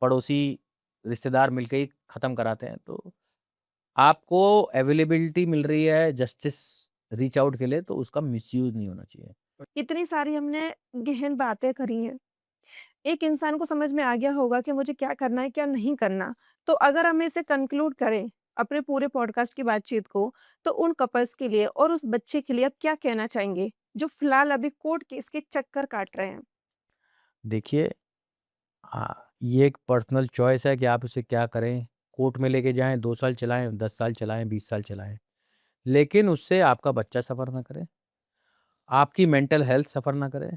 पड़ोसी रिश्तेदार मिलके ही ख़त्म कराते हैं। तो आपको अवेलेबिलिटी मिल रही है जस्टिस रीच आउट के लिए, तो उसका मिसयूज़ नहीं होना चाहिए। इतनी सारी हमने गहन बातें करी हैं। एक इंसान को समझ में आ गया होगा कि मुझे क्या करना है, क्या नहीं करना। तो अगर हम इसे कंक्लूड करें, अपने पूरे पॉडकास्ट की बातचीत को, तो उन कपल्स के लिए और उस बच्चे के लिए आप क्या कहना चाहेंगे, जो फिलहाल अभी कोर्ट केस के चक्कर काट रहे हैं? देखिए ये एक पर्सनल चॉइस है कि आप उसे क्या करें। कोर्ट में लेके जाएँ, 2 साल चलाएँ, 10 साल चलाएँ, 20 साल चलाएँ। लेकिन उससे आपका बच्चा सफ़र ना करे, आपकी मेंटल हेल्थ सफ़र ना करे,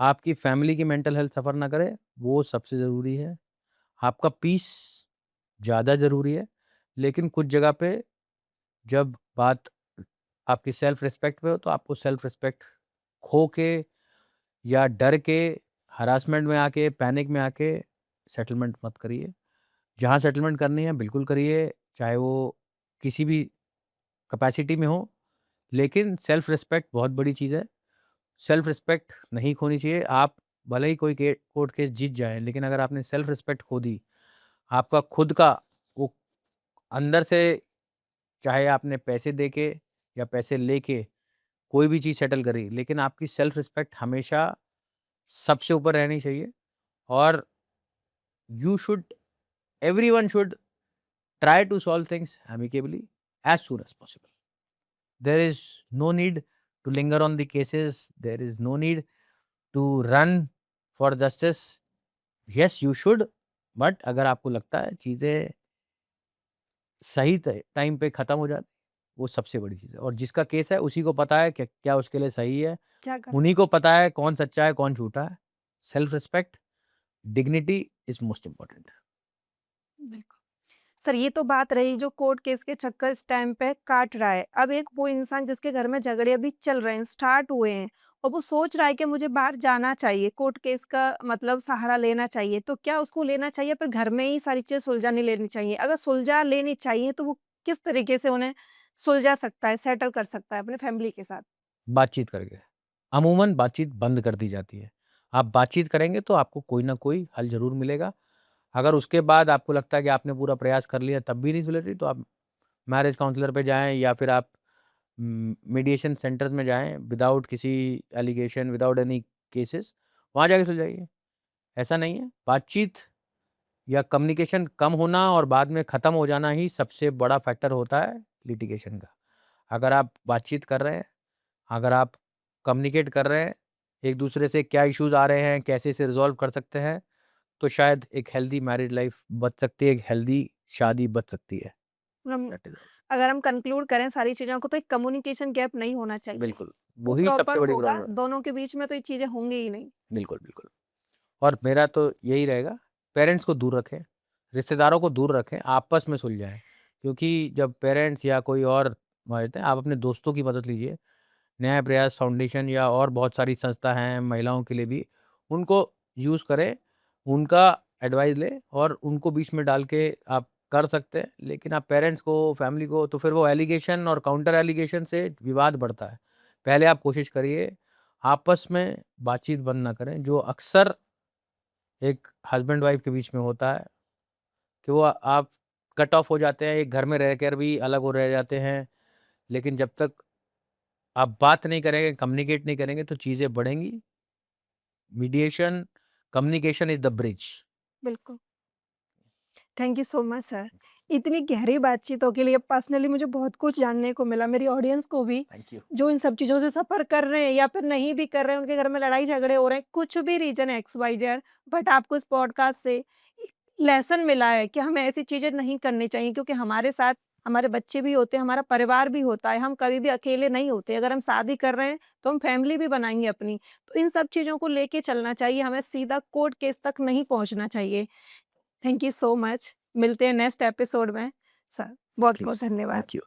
आपकी फैमिली की मेंटल हेल्थ सफ़र ना करे, वो सबसे ज़रूरी है। आपका पीस ज़्यादा ज़रूरी है, लेकिन कुछ जगह पे जब बात आपकी सेल्फ रिस्पेक्ट पे हो, तो आपको सेल्फ रिस्पेक्ट खो के या डर के, हरासमेंट में आके, पैनिक में आके सेटलमेंट मत करिए। जहाँ सेटलमेंट करनी है बिल्कुल करिए, चाहे वो किसी भी कैपेसिटी में हो, लेकिन सेल्फ रिस्पेक्ट बहुत बड़ी चीज़ है। सेल्फ रिस्पेक्ट नहीं खोनी चाहिए। आप भले ही कोई के कोर्ट केस जीत जाएँ, लेकिन अगर आपने सेल्फ रिस्पेक्ट खो दी, आपका खुद का वो अंदर से चाहे आपने पैसे दे के या पैसे लेके कोई भी चीज़ सेटल करी, लेकिन आपकी सेल्फ रिस्पेक्ट हमेशा सबसे ऊपर रहनी चाहिए और you should everyone should try to solve things amicably as soon as possible. There is no need to linger on the cases. There is no need to run for justice. Yes, you should. But अगर आपको लगता है चीज़ें सही time पे ख़त्म हो जाती, वो सबसे बड़ी चीज़ है और जिसका केस है उसी को पता है कि क्या उसके लिए सही है, क्या कर उन्हीं को पता है कौन सच्चा है, कौन झूठा है। Self respect, dignity is most important. बिल्कुल। सर, ये तो बात रही जो कोर्ट केस के चक्कर इस टाइम पे काट रहा है। अब एक वो इंसान जिसके घर में झगड़े अभी चल रहे हैं, स्टार्ट हुए हैं और वो सोच रहा है कि मुझे बाहर जाना चाहिए, कोर्ट केस का मतलब सहारा लेना चाहिए। तो क्या उसको लेना चाहिए फिर घर में ही सारी चीज़ें सुलझाने लेनी चाहिए? अगर सुलझा लेनी चाहिए तो वो किस तरीके से उन्हें सुलझा सकता है, सेटल कर सकता है अपने फैमिली के साथ? बातचीत करके। अमूमन बातचीत बंद कर दी जाती है। आप बातचीत करेंगे तो आपको कोई ना कोई हल ज़रूर मिलेगा। अगर उसके बाद आपको लगता है कि आपने पूरा प्रयास कर लिया तब भी नहीं सुलझ रही तो आप मैरिज काउंसलर पे जाएँ या फिर आप मीडिएशन सेंटर्स में जाएँ विदाउट किसी एलिगेशन, विदाउट एनी केसेस, वहाँ जाके सुलझाइए। ऐसा नहीं है, बातचीत या कम्युनिकेशन कम होना और बाद में ख़त्म हो जाना ही सबसे बड़ा फैक्टर होता है लिटिगेशन का। अगर आप बातचीत कर रहे हैं, अगर आप कम्युनिकेट कर रहे हैं, एक-दूसरे से क्या इश्यूज़ आ रहे हैं, कैसे इसे रिज़ॉल्व कर सकते हैं, तो शायद एक हेल्दी मैरिड लाइफ़ बच सकती है, एक हेल्दी शादी बच सकती है। हम दैट इज़ ऑल। अगर हम कंक्लूड करें सारी चीज़ों को तो एक कम्युनिकेशन गैप नहीं होना चाहिए। बिल्कुल, वो वही प्रॉपर सबसे बड़ी होगा, प्रॉब्लम है। दोनों के बीच में तो ये चीज़ें होंगी ही नहीं। बिल्कुल, बिल्कुल। और मेरा तो यही रहेगा, पेरेंट्स को दूर रखें, रिश्तेदारों को दूर रखें, आपस में सुलझाएँ। क्योंकि जब पेरेंट्स या कोई और मान लेते हैं, आप अपने दोस्तों की मदद लीजिए। न्याय प्रयास फाउंडेशन या और बहुत सारी संस्था हैं महिलाओं के लिए भी, उनको यूज़ करें। उनका एडवाइस लें और उनको बीच में डाल के आप कर सकते हैं। लेकिन आप पेरेंट्स को, फैमिली को, तो फिर वो एलिगेशन और काउंटर एलिगेशन से विवाद बढ़ता है। पहले आप कोशिश करिए आपस में बातचीत बंद ना करें, जो अक्सर एक हस्बैंड वाइफ के बीच में होता है कि वो आप कट ऑफ हो जाते हैं, एक घर में रहकर भी अलग हो रह जाते हैं। लेकिन जब तक आप बात नहीं करेंगे, कम्युनिकेट नहीं करेंगे तो चीज़ें बढ़ेंगी। Mediation, communication is the bridge. बिल्कुल। Thank you so much sir. इतनी गहरी बातचीतों के लिए पर्सनली मुझे बहुत कुछ जानने को मिला, मेरी ऑडियंस को भी, थैंक यू। जो इन सब चीज़ों से सफ़र कर रहे हैं या फिर नहीं भी कर रहे हैं, उनके घर में लड़ाई झगड़े हो रहे हैं, कुछ भी रीज़न है एक्स, वाई, ज़ेड, बट आपको इस पॉडकास्ट से एक लेसन मिला है कि हमें ऐसी चीज़ें नहीं करनी चाहिए, क्योंकि हमारे साथ हमारे बच्चे भी होते हैं, हमारा परिवार भी होता है, हम कभी भी अकेले नहीं होते। अगर हम शादी कर रहे हैं, तो हम फैमिली भी बनाएँगे अपनी। तो इन सब चीज़ों को लेके चलना चाहिए, हमें सीधा कोर्ट केस तक नहीं पहुँचना चाहिए। Thank you so much. मिलते हैं नेक्स्ट एपिसोड में। सर, बहुत-बहुत प्लीज़, धन्यवाद। Thank you.